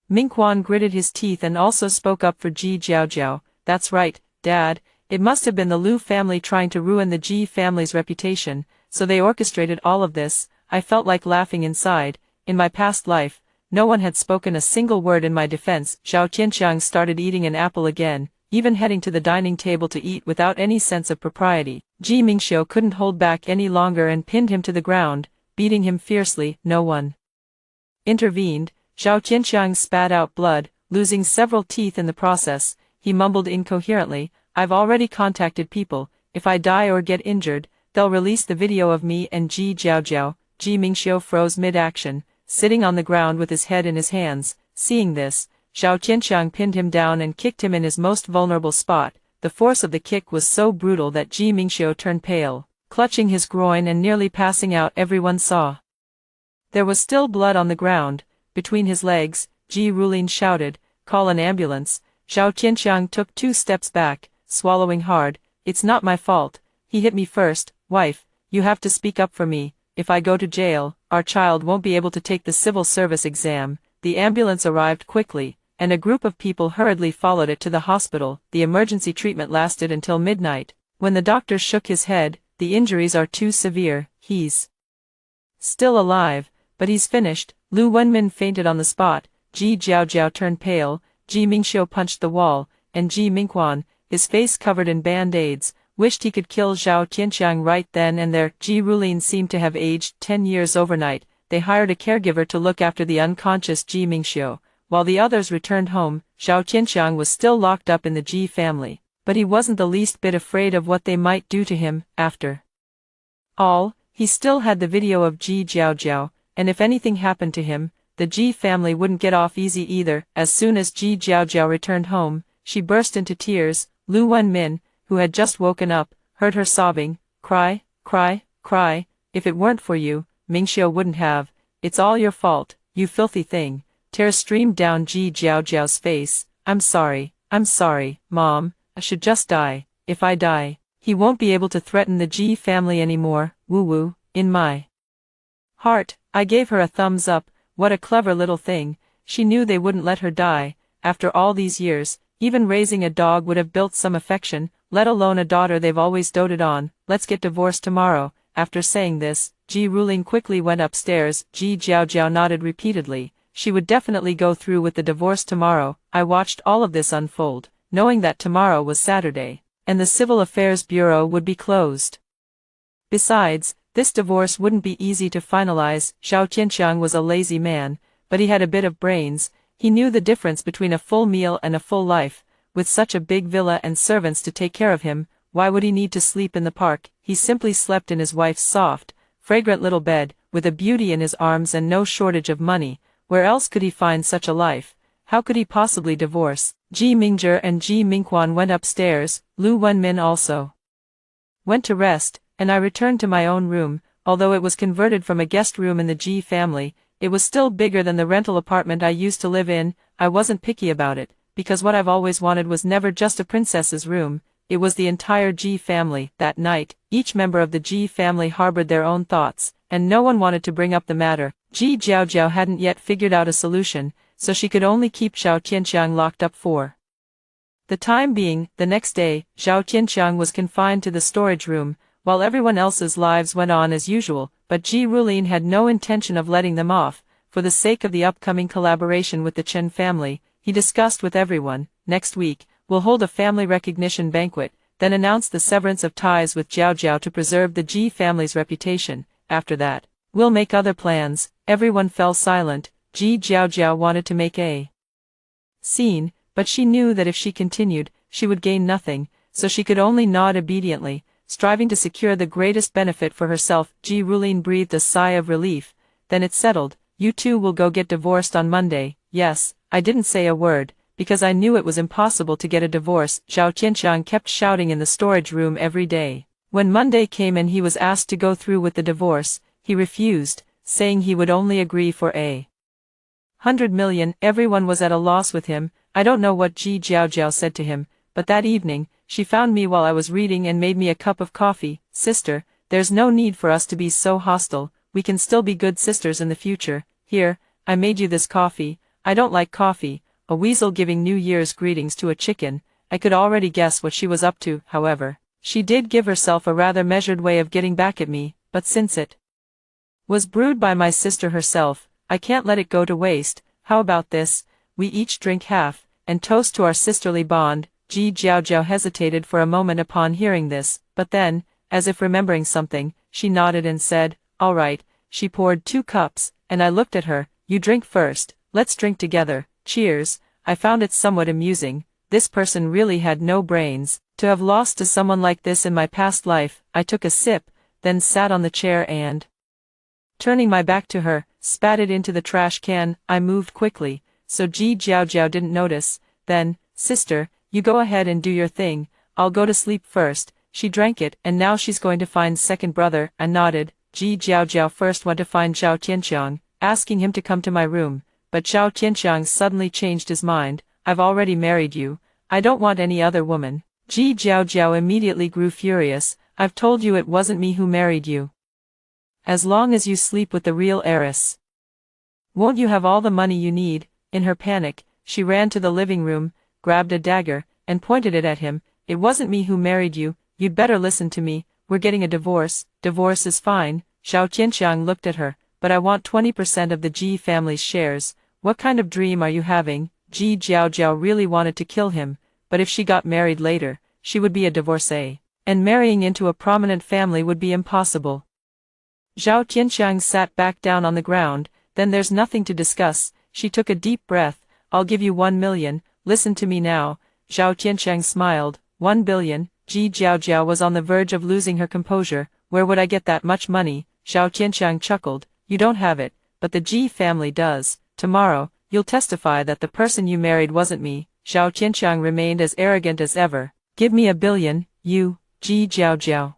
Mingquan gritted his teeth and also spoke up for Ji Jiaojiao. That's right, Dad, it must have been the Liu family trying to ruin the Ji family's reputation, so they orchestrated all of this. I felt like laughing inside. In my past life, no one had spoken a single word in my defense. Zhao Qianxiang started eating an apple again, even heading to the dining table to eat without any sense of propriety. Ji Mingxiu couldn't hold back any longer and pinned him to the ground, beating him fiercely. No one intervened. Zhao Qianxiang spat out blood, losing several teeth in the process. He mumbled incoherently, I've already contacted people. If I die or get injured, they'll release the video of me and Ji Jiaojiao. Ji Mingxiu froze mid-action, sitting on the ground with his head in his hands. Seeing this, Zhao Qianxiang pinned him down and kicked him in his most vulnerable spot. The force of the kick was so brutal that Ji Mingxiu turned pale, clutching his groin and nearly passing out. Everyone saw there was still blood on the ground between his legs. Ji Rulin shouted, call an ambulance. Zhao Qianxiang took 2 steps back, swallowing hard. It's not my fault. He hit me first. Wife, you have to speak up for me. If I go to jail, our child won't be able to take the civil service exam. The ambulance arrived quickly, and a group of people hurriedly followed it to the hospital. The emergency treatment lasted until midnight. When the doctor shook his head, the injuries are too severe. He's still alive, but he's finished. Lu Wenmin fainted on the spot. Ji Jiaojiao turned pale. Ji Mingxiu punched the wall, and Ji Mingquan, his face covered in band-aids, wished he could kill Zhao Qianxiang right then and there. Ji Rulin seemed to have aged 10 years overnight. They hired a caregiver to look after the unconscious Ji Mingxiu, while the others returned home. Zhao Qianxiang was still locked up in the Ji family, but he wasn't the least bit afraid of what they might do to him. After all, he still had the video of Ji Jiaojiao, and if anything happened to him, the Ji family wouldn't get off easy either. As soon as Ji Jiaojiao returned home, she burst into tears. Lu Wenmin, who had just woken up, heard her sobbing, cry, cry, cry. If it weren't for you, Mingxiu wouldn't have. It's all your fault, you filthy thing. Tears streamed down Ji Jiaojiao's face. I'm sorry, Mom, I should just die. If I die, he won't be able to threaten the Ji family anymore. Woo-woo. In my heart, I gave her a thumbs up. What a clever little thing. She knew they wouldn't let her die. After all these years, even raising a dog would have built some affection, let alone a daughter they've always doted on. Let's get divorced tomorrow. After saying this, Ji Rulin quickly went upstairs. Ji Jiaojiao nodded repeatedly. She would definitely go through with the divorce tomorrow. I watched all of this unfold, knowing that tomorrow was Saturday, and the Civil Affairs Bureau would be closed. Besides, this divorce wouldn't be easy to finalize. Zhao Qianxiang was a lazy man, but he had a bit of brains. He knew the difference between a full meal and a full life. With such a big villa and servants to take care of him, why would he need to sleep in the park? He simply slept in his wife's soft, fragrant little bed, with a beauty in his arms and no shortage of money. Where else could he find such a life? How could he possibly divorce? Ji Mingzhi and Ji Mingquan went upstairs. Lu Wenmin also went to rest, and I returned to my own room. Although it was converted from a guest room in the Ji family, it was still bigger than the rental apartment I used to live in. I wasn't picky about it, because what I've always wanted was never just a princess's room, it was the entire Ji family. That night, each member of the Ji family harbored their own thoughts, and no one wanted to bring up the matter. Ji Jiaojiao hadn't yet figured out a solution, so she could only keep Zhao Qianxiang locked up for the time being. The next day, Zhao Qianxiang was confined to the storage room, while everyone else's lives went on as usual, but Ji Rulin had no intention of letting them off. For the sake of the upcoming collaboration with the Chen family, he discussed with everyone, next week, we'll hold a family recognition banquet, then announce the severance of ties with Jiaojiao to preserve the Ji family's reputation. After that, we'll make other plans. Everyone fell silent. Ji Jiaojiao wanted to make a scene, but she knew that if she continued, she would gain nothing, so she could only nod obediently, striving to secure the greatest benefit for herself. Ji Rulin breathed a sigh of relief. Then it's settled. You two will go get divorced on Monday. Yes, I didn't say a word, because I knew it was impossible to get a divorce. Zhao Qianxiang kept shouting in the storage room every day. When Monday came and he was asked to go through with the divorce, he refused, saying he would only agree for $100 million. Everyone was at a loss with him. I don't know what Ji Jiaojiao said to him, but that evening, she found me while I was reading and made me a cup of coffee. Sister, there's no need for us to be so hostile, we can still be good sisters in the future. Here, I made you this coffee. I don't like coffee. A weasel giving New Year's greetings to a chicken. I could already guess what she was up to. However, she did give herself a rather measured way of getting back at me, but since it was brewed by my sister herself, I can't let it go to waste. How about this? We each drink half, and toast to our sisterly bond. Ji Jiaojiao hesitated for a moment upon hearing this, but then, as if remembering something, she nodded and said, all right. She poured 2 cups, and I looked at her. You drink first, let's drink together. Cheers. I found it somewhat amusing. This person really had no brains. To have lost to someone like this in my past life. I took a sip, then sat on the chair and, turning my back to her, spat it into the trash can. I moved quickly, so Ji Jiaojiao didn't notice. Then, sister, you go ahead and do your thing. I'll go to sleep first. She drank it, and now she's going to find second brother. I nodded. Ji Jiaojiao first went to find Zhao Qianxiang, asking him to come to my room, but Zhao Qianxiang suddenly changed his mind. I've already married you. I don't want any other woman. Ji Jiaojiao immediately grew furious. I've told you it wasn't me who married you. As long as you sleep with the real heiress, won't you have all the money you need? In her panic, she ran to the living room, grabbed a dagger, and pointed it at him. It wasn't me who married you. You'd better listen to me. We're getting a divorce. Divorce is fine. Zhao Qianxiang looked at her. But I want 20% of the Ji family's shares. What kind of dream are you having? Ji Jiaojiao really wanted to kill him, but if she got married later, she would be a divorcee, and marrying into a prominent family would be impossible. Zhao Qianxiang sat back down on the ground. Then there's nothing to discuss. She took a deep breath. I'll give you 1 million. Listen to me now. Zhao Qianxiang smiled. 1 billion. Ji Jiaojiao was on the verge of losing her composure. Where would I get that much money? Zhao Qianxiang chuckled. You don't have it, but the Ji family does. Tomorrow, you'll testify that the person you married wasn't me. Zhao Qianxiang remained as arrogant as ever. Give me 1 billion, you. Ji Jiaojiao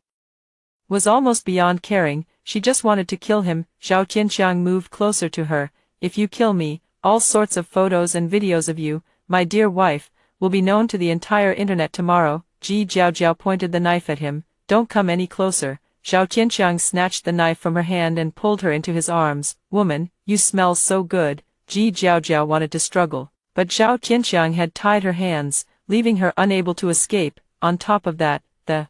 was almost beyond caring. She just wanted to kill him. Zhao Qianxiang moved closer to her. If you kill me, all sorts of photos and videos of you, my dear wife, will be known to the entire internet tomorrow. Ji Jiaojiao pointed the knife at him. Don't come any closer. Zhao Qianxiang snatched the knife from her hand and pulled her into his arms. Woman, you smell so good. Ji Jiaojiao wanted to struggle, but Zhao Qianxiang had tied her hands, leaving her unable to escape. On top of that, the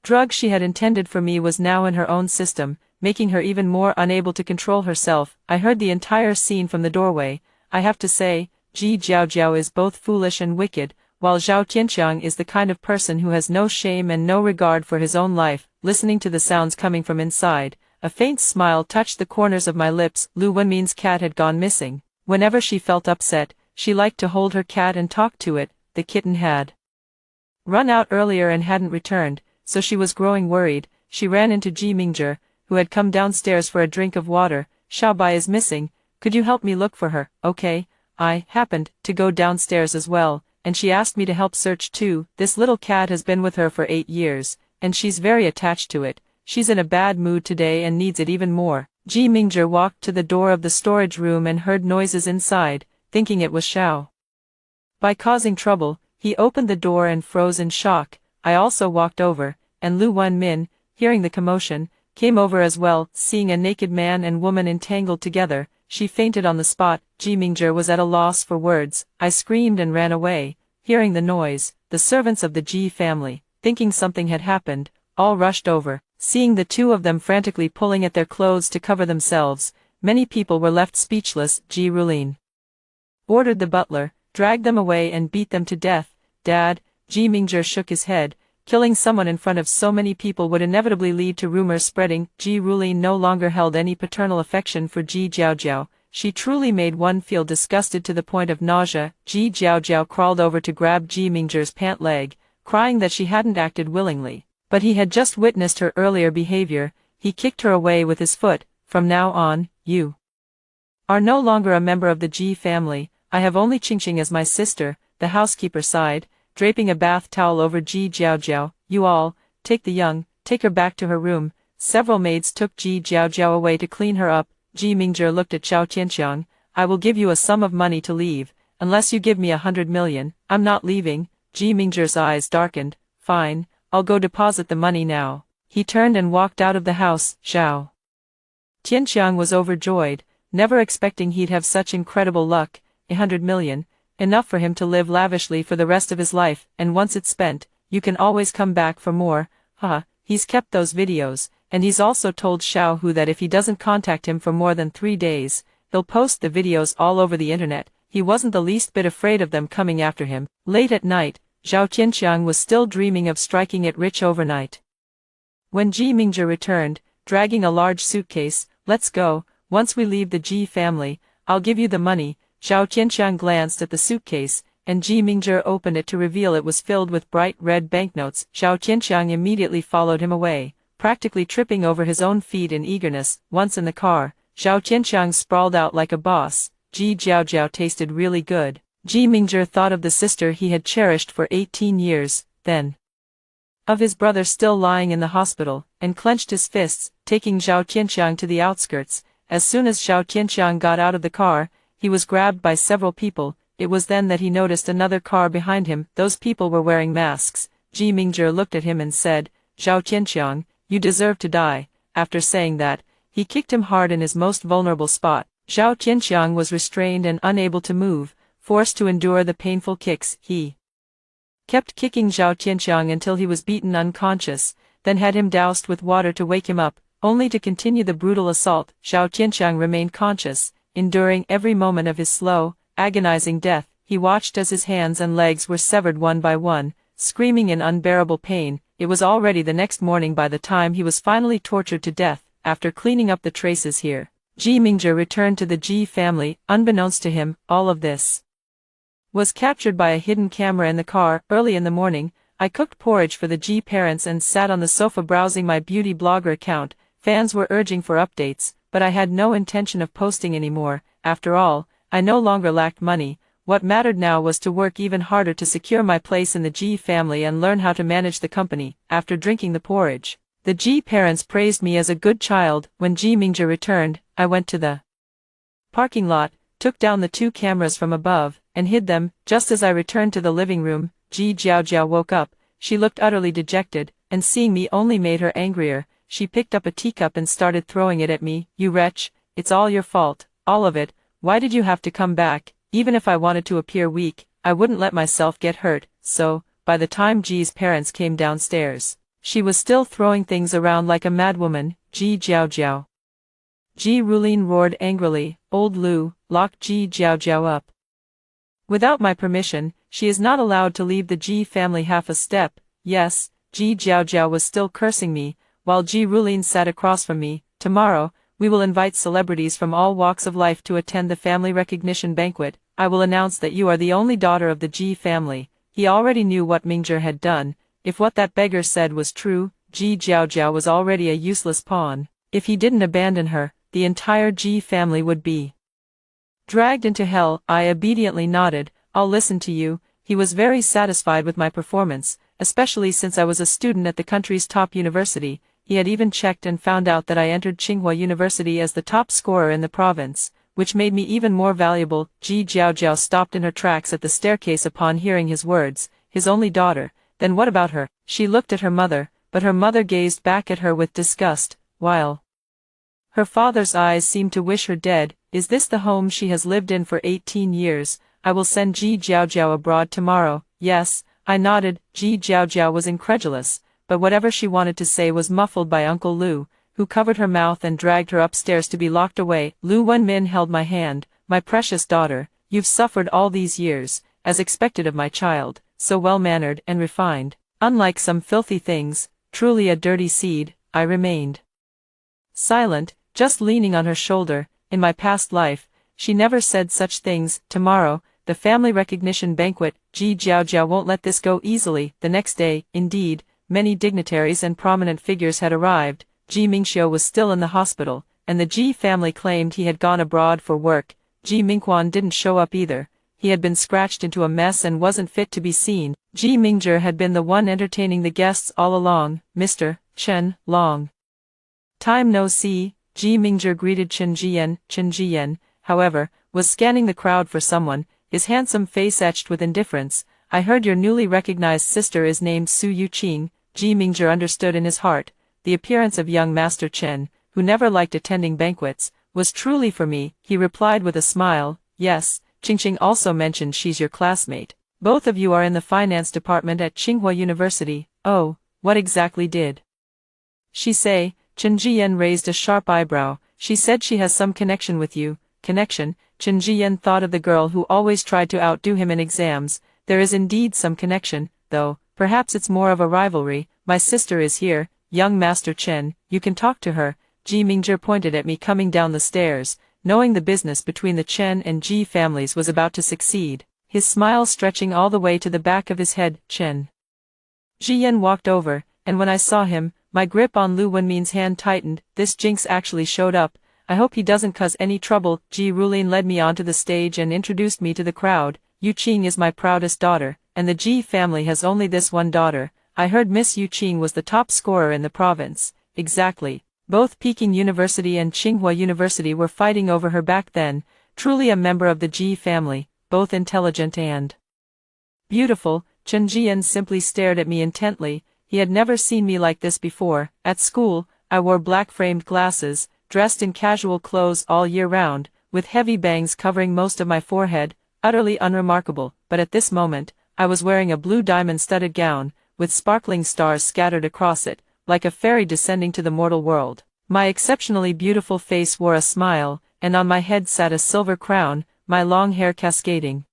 drug she had intended for me was now in her own system, making her even more unable to control herself. I heard the entire scene from the doorway. I have to say, Ji Jiaojiao is both foolish and wicked, while Zhao Qianxiang is the kind of person who has no shame and no regard for his own life. Listening to the sounds coming from inside, a faint smile touched the corners of my lips. Lu Wenmin's cat had gone missing. Whenever she felt upset, she liked to hold her cat and talk to it. The kitten had run out earlier and hadn't returned, so she was growing worried. She ran into Ji Mingzhi, who had come downstairs for a drink of water. Xiaobai is missing. Could you help me look for her? Okay. I happened to go downstairs as well, and she asked me to help search too. This little cat has been with her for 8 years, and she's very attached to it. She's in a bad mood today and needs it even more. Ji Mingzhi walked to the door of the storage room and heard noises inside, thinking it was Xiao Bai causing trouble. He opened the door and froze in shock. I also walked over, and Lu Wenmin, hearing the commotion, came over as well. Seeing a naked man and woman entangled together, she fainted on the spot. Ji Mingzhi was at a loss for words. I screamed and ran away. Hearing the noise, the servants of the Ji family, thinking something had happened, all rushed over. Seeing the two of them frantically pulling at their clothes to cover themselves, many people were left speechless. Ji Rulin ordered the butler, dragged them away and beat them to death. Dad, Ji Mingzhi shook his head. Killing someone in front of so many people would inevitably lead to rumors spreading. Ji Rulin no longer held any paternal affection for Ji Jiaojiao. She truly made one feel disgusted to the point of nausea. Ji Jiaojiao crawled over to grab Ji Mingzhi's pant leg, crying that she hadn't acted willingly. But he had just witnessed her earlier behavior. He kicked her away with his foot. From now on, you are no longer a member of the Ji family. I have only Qingqing as my sister, the housekeeper sighed, draping a bath towel over Ji Jiaojiao. You all, take her back to her room. Several maids took Ji Jiaojiao away to clean her up. Ji Mingzhi looked at Zhao Tianxiang. I will give you a sum of money to leave, unless you give me 100 million, I'm not leaving. Ji Mingzhi's eyes darkened. Fine, I'll go deposit the money now. He turned and walked out of the house. Zhao Tianxiang was overjoyed, never expecting he'd have such incredible luck. 100 million, enough for him to live lavishly for the rest of his life, and once it's spent, you can always come back for more. Haha, he's kept those videos, and he's also told Xiao Hu that if he doesn't contact him for more than 3 days, he'll post the videos all over the internet. He wasn't the least bit afraid of them coming after him. Late at night, Zhao Tianxiang was still dreaming of striking it rich overnight. When Ji Mingzhi returned, dragging a large suitcase, let's go, once we leave the Ji family, I'll give you the money. Zhao Tianxiang glanced at the suitcase, and Ji Mingzhi opened it to reveal it was filled with bright red banknotes. Zhao Tianxiang immediately followed him away, practically tripping over his own feet in eagerness. Once in the car, Zhao Tianxiang sprawled out like a boss. Ji Jiaojiao tasted really good. Ji Mingzhi thought of the sister he had cherished for 18 years, then of his brother still lying in the hospital, and clenched his fists, taking Zhao Tianxiang to the outskirts. As soon as Zhao Tianxiang got out of the car, he was grabbed by several people. It was then that he noticed another car behind him. Those people were wearing masks. Ji Mingzhi looked at him and said, Zhao Tianxiang, you deserve to die. After saying that, he kicked him hard in his most vulnerable spot. Zhao Tianxiang was restrained and unable to move, forced to endure the painful kicks. He kept kicking Zhao Tianxiang until he was beaten unconscious, then had him doused with water to wake him up, only to continue the brutal assault. Zhao Tianxiang remained conscious, enduring every moment of his slow, agonizing death. He watched as his hands and legs were severed one by one, screaming in unbearable pain. It was already the next morning by the time he was finally tortured to death. After cleaning up the traces here, Ji Mingzhi returned to the Ji family. Unbeknownst to him, all of this was captured by a hidden camera in the car. Early in the morning, I cooked porridge for the Ji parents and sat on the sofa browsing my beauty blogger account. Fans were urging for updates, but I had no intention of posting anymore. After all, I no longer lacked money. What mattered now was to work even harder to secure my place in the Ji family and learn how to manage the company. After drinking the porridge, the Ji parents praised me as a good child. When Ji Mingzhi returned, I went to the parking lot, took down the 2 cameras from above, and hid them. Just as I returned to the living room, Ji Jiaojiao woke up. She looked utterly dejected, and seeing me only made her angrier. She picked up a teacup and started throwing it at me. You wretch, it's all your fault, all of it. Why did you have to come back? Even if I wanted to appear weak, I wouldn't let myself get hurt. So, by the time Ji's parents came downstairs, she was still throwing things around like a madwoman. Ji Jiaojiao. Ji Rulin roared angrily. Old Lu, lock Ji Jiaojiao up. Without my permission, she is not allowed to leave the Ji family half a step. Yes, Ji Jiaojiao was still cursing me, while Ji Rulin sat across from me. Tomorrow, we will invite celebrities from all walks of life to attend the family recognition banquet. I will announce that you are the only daughter of the Ji family. He already knew what Mingzhi had done. If what that beggar said was true, Ji Jiaojiao was already a useless pawn. If he didn't abandon her, the entire Ji family would be dragged into hell. I obediently nodded. I'll listen to you. He was very satisfied with my performance, especially since I was a student at the country's top university. He had even checked and found out that I entered Tsinghua University as the top scorer in the province, which made me even more valuable. Ji Jiaojiao stopped in her tracks at the staircase upon hearing his words. His only daughter. Then what about her? She looked at her mother, but her mother gazed back at her with disgust, while her father's eyes seemed to wish her dead. Is this the home she has lived in for 18 years? I will send Ji Jiaojiao abroad tomorrow. Yes, I nodded. Ji Jiaojiao was incredulous, but whatever she wanted to say was muffled by Uncle Lu, who covered her mouth and dragged her upstairs to be locked away. Lu Wenmin held my hand. My precious daughter, you've suffered all these years, as expected of my child, so well-mannered and refined. Unlike some filthy things, truly a dirty seed. I remained silent, just leaning on her shoulder. In my past life, she never said such things. Tomorrow, the family recognition banquet. Ji Jiaojiao won't let this go easily. The next day, indeed, many dignitaries and prominent figures had arrived. Ji Mingxiu was still in the hospital, and the Ji family claimed he had gone abroad for work. Ji Mingquan didn't show up either. he had been scratched into a mess and wasn't fit to be seen. Ji Mingzhi had been the one entertaining the guests all along. Mr. Chen, long time no see, Ji Mingzhi greeted Chen Jiyan. Chen Jiyan, however, was scanning the crowd for someone, his handsome face etched with indifference. I heard your newly recognized sister is named Su Yuqing. Ji Mingzhi understood in his heart. The appearance of young Master Chen, who never liked attending banquets, was truly for me. He replied with a smile, yes, Qingqing also mentioned she's your classmate. Both of you are in the finance department at Tsinghua University. Oh, what exactly did she say? Chen Jiyan raised a sharp eyebrow. She said she has some connection with you. Connection? Chen Jiyan thought of the girl who always tried to outdo him in exams. There is indeed some connection, though, perhaps it's more of a rivalry. My sister is here, young Master Chen, you can talk to her. Ji Mingzhi pointed at me coming down the stairs, knowing the business between the Chen and Ji families was about to succeed, his smile stretching all the way to the back of his head. Chen Jiyan walked over, and when I saw him, my grip on Lu Wenmin's hand tightened. This jinx actually showed up. I hope he doesn't cause any trouble. Ji Rulin led me onto the stage and introduced me to the crowd. Yuqing is my proudest daughter, and the Ji family has only this one daughter. I heard Miss Yuqing was the top scorer in the province. Exactly. Both Peking University and Tsinghua University were fighting over her back then. Truly a member of the Ji family, both intelligent and beautiful. Chen Jian simply stared at me intently. He had never seen me like this before. At school, I wore black-framed glasses, dressed in casual clothes all year round, with heavy bangs covering most of my forehead, utterly unremarkable. But at this moment, I was wearing a blue diamond-studded gown, with sparkling stars scattered across it, like a fairy descending to the mortal world. My exceptionally beautiful face wore a smile, and on my head sat a silver crown, my long hair cascading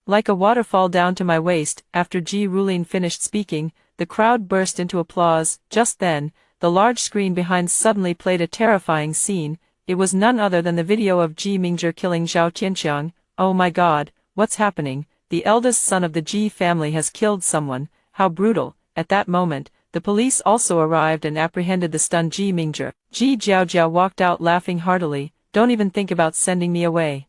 like a waterfall down to my waist. After Ji Rulin finished speaking, the crowd burst into applause. Just then, the large screen behind suddenly played a terrifying scene. It was none other than the video of Ji Mingzhi killing Zhao Tianqiang. Oh my god, what's happening? The eldest son of the Ji family has killed someone. How brutal. At that moment, the police also arrived and apprehended the stunned Ji Mingzhi. Ji Jiaojiao walked out laughing heartily. Don't even think about sending me away.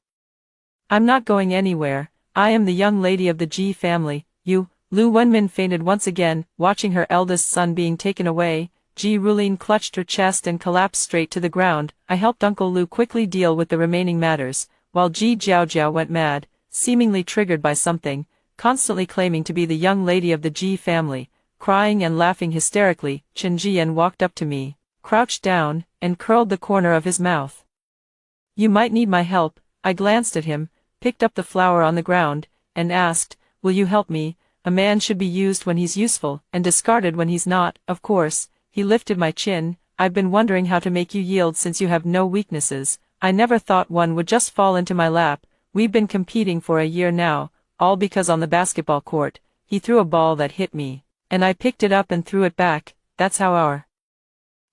I'm not going anywhere. I am the young lady of the Ji family. You, Lu Wenmin fainted once again, watching her eldest son being taken away. Ji Rulin clutched her chest and collapsed straight to the ground. I helped Uncle Lu quickly deal with the remaining matters, while Ji Jiaojiao went mad, seemingly triggered by something, constantly claiming to be the young lady of the Ji family, crying and laughing hysterically. Chen Jian walked up to me, crouched down, and curled the corner of his mouth. You might need my help. I glanced at him, picked up the flower on the ground, and asked, will you help me? A man should be used when he's useful, and discarded when he's not, of course. He lifted my chin. I've been wondering how to make you yield since you have no weaknesses. I never thought one would just fall into my lap. We've been competing for a year now, all because on the basketball court, he threw a ball that hit me, and I picked it up and threw it back. That's how our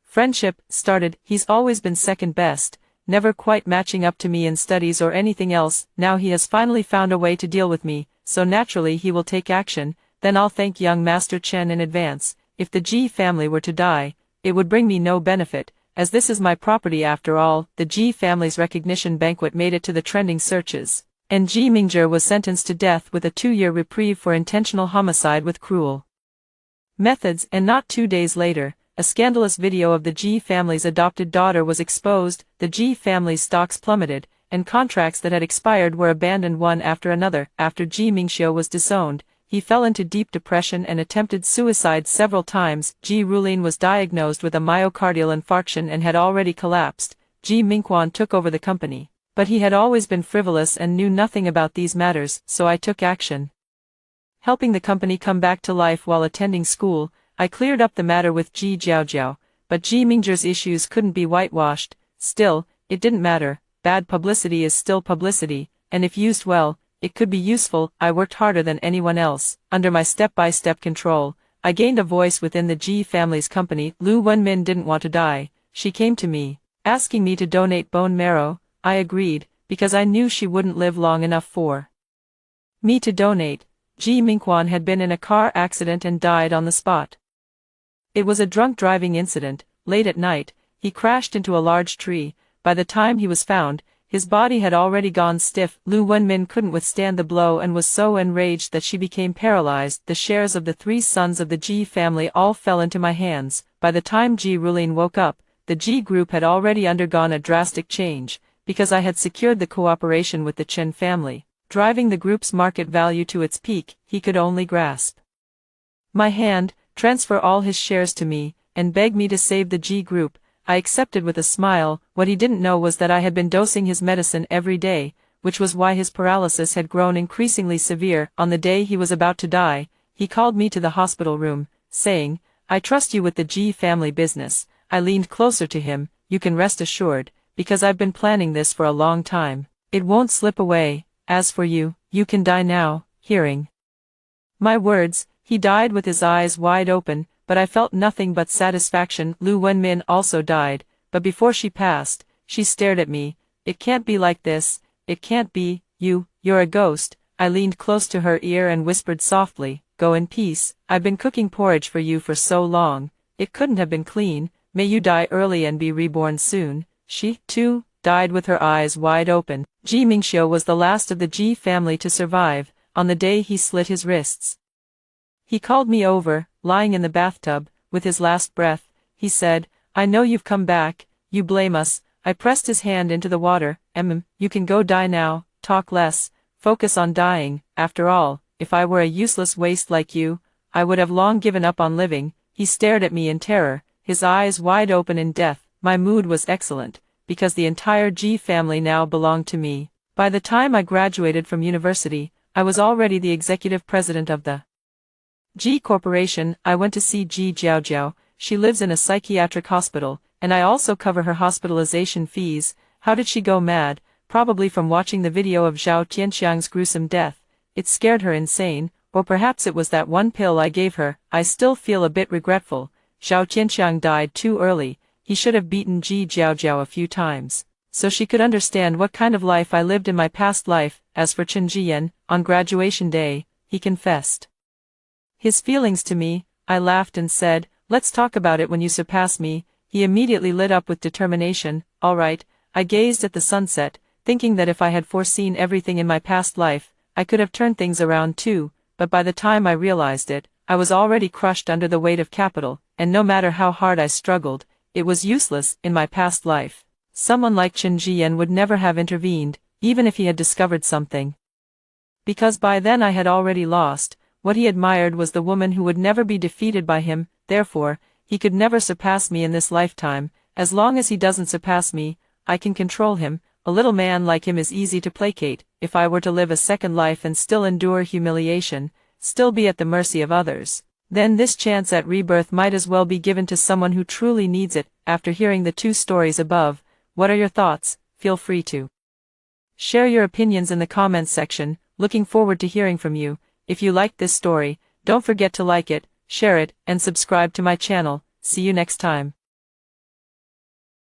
friendship started. He's always been second best, never quite matching up to me in studies or anything else. Now he has finally found a way to deal with me, so naturally he will take action. Then I'll thank young Master Chen in advance. If the Ji family were to die, it would bring me no benefit, as this is my property after all. The Ji family's recognition banquet made it to the trending searches, and Ji Mingzhi was sentenced to death with a 2-year reprieve for intentional homicide with cruel methods. And not 2 days later, a scandalous video of the Ji family's adopted daughter was exposed. The Ji family's stocks plummeted, and contracts that had expired were abandoned one after another. After Ji Mingxiu was disowned, he fell into deep depression and attempted suicide several times. Ji Rulin was diagnosed with a myocardial infarction and had already collapsed. Ji Mingquan took over the company, but he had always been frivolous and knew nothing about these matters, so I took action. Helping the company come back to life while attending school, I cleared up the matter with Ji Jiaojiao, but Ji Mingzhi's issues couldn't be whitewashed. Still, it didn't matter. Bad publicity is still publicity, and if used well, it could be useful. I worked harder than anyone else. Under my step-by-step control, I gained a voice within the Ji family's company. Lu Wenmin didn't want to die. She came to me, asking me to donate bone marrow. I agreed, because I knew she wouldn't live long enough for me to donate. Ji Mingquan had been in a car accident and died on the spot. It was a drunk driving incident. Late at night, he crashed into a large tree. By the time he was found, His body had already gone stiff. Lu Wenmin couldn't withstand the blow and was so enraged that she became paralyzed. The shares of the 3 sons of the Ji family all fell into my hands. By the time Ji Rulin woke up, the Ji group had already undergone a drastic change, because I had secured the cooperation with the Chen family, driving the group's market value to its peak. He could only grasp my hand, transfer all his shares to me, and beg me to save the Ji group. I accepted with a smile. What he didn't know was that I had been dosing his medicine every day, which was why his paralysis had grown increasingly severe. On the day he was about to die, he called me to the hospital room, saying, "I trust you with the Ji family business." I leaned closer to him. "You can rest assured, because I've been planning this for a long time. It won't slip away. As for you, you can die now." Hearing my words, he died with his eyes wide open, but I felt nothing but satisfaction. Lu Wenmin also died, but before she passed, she stared at me. "It can't be like this, it can't be, you're a ghost." I leaned close to her ear and whispered softly, "Go in peace. I've been cooking porridge for you for so long, it couldn't have been clean. May you die early and be reborn soon." She, too, died with her eyes wide open. Ji Mingxiu was the last of the Ji family to survive. On the day he slit his wrists, he called me over. Lying in the bathtub, with his last breath, he said, "I know you've come back, you blame us." I pressed his hand into the water. You can go die now, talk less, focus on dying. After all, if I were a useless waste like you, I would have long given up on living." He stared at me in terror, his eyes wide open in death. My mood was excellent, because the entire Ji family now belonged to me. By the time I graduated from university, I was already the executive president of the Ji Corporation. I went to see Ji Jiaojiao. She lives in a psychiatric hospital, and I also cover her hospitalization fees. How did she go mad? Probably from watching the video of Zhao Tianxiang's gruesome death. It scared her insane, or perhaps it was that one pill I gave her. I still feel a bit regretful. Zhao Tianxiang died too early. He should have beaten Ji Jiaojiao a few times, so she could understand what kind of life I lived in my past life. As for Chen Jiyan, on graduation day, he confessed his feelings to me. I laughed and said, "Let's talk about it when you surpass me." He immediately lit up with determination. "All right." I gazed at the sunset, thinking that if I had foreseen everything in my past life, I could have turned things around too, but by the time I realized it, I was already crushed under the weight of capital, and no matter how hard I struggled, it was useless. In my past life, someone like Chen Jiyan would never have intervened, even if he had discovered something, because by then I had already lost. What he admired was the woman who would never be defeated by him. Therefore, he could never surpass me in this lifetime. As long as he doesn't surpass me, I can control him. A little man like him is easy to placate. If I were to live a second life and still endure humiliation, still be at the mercy of others, then this chance at rebirth might as well be given to someone who truly needs it. After hearing the 2 stories above, what are your thoughts? Feel free to share your opinions in the comments section. Looking forward to hearing from you. If you liked this story, don't forget to like it, share it, and subscribe to my channel. See you next time.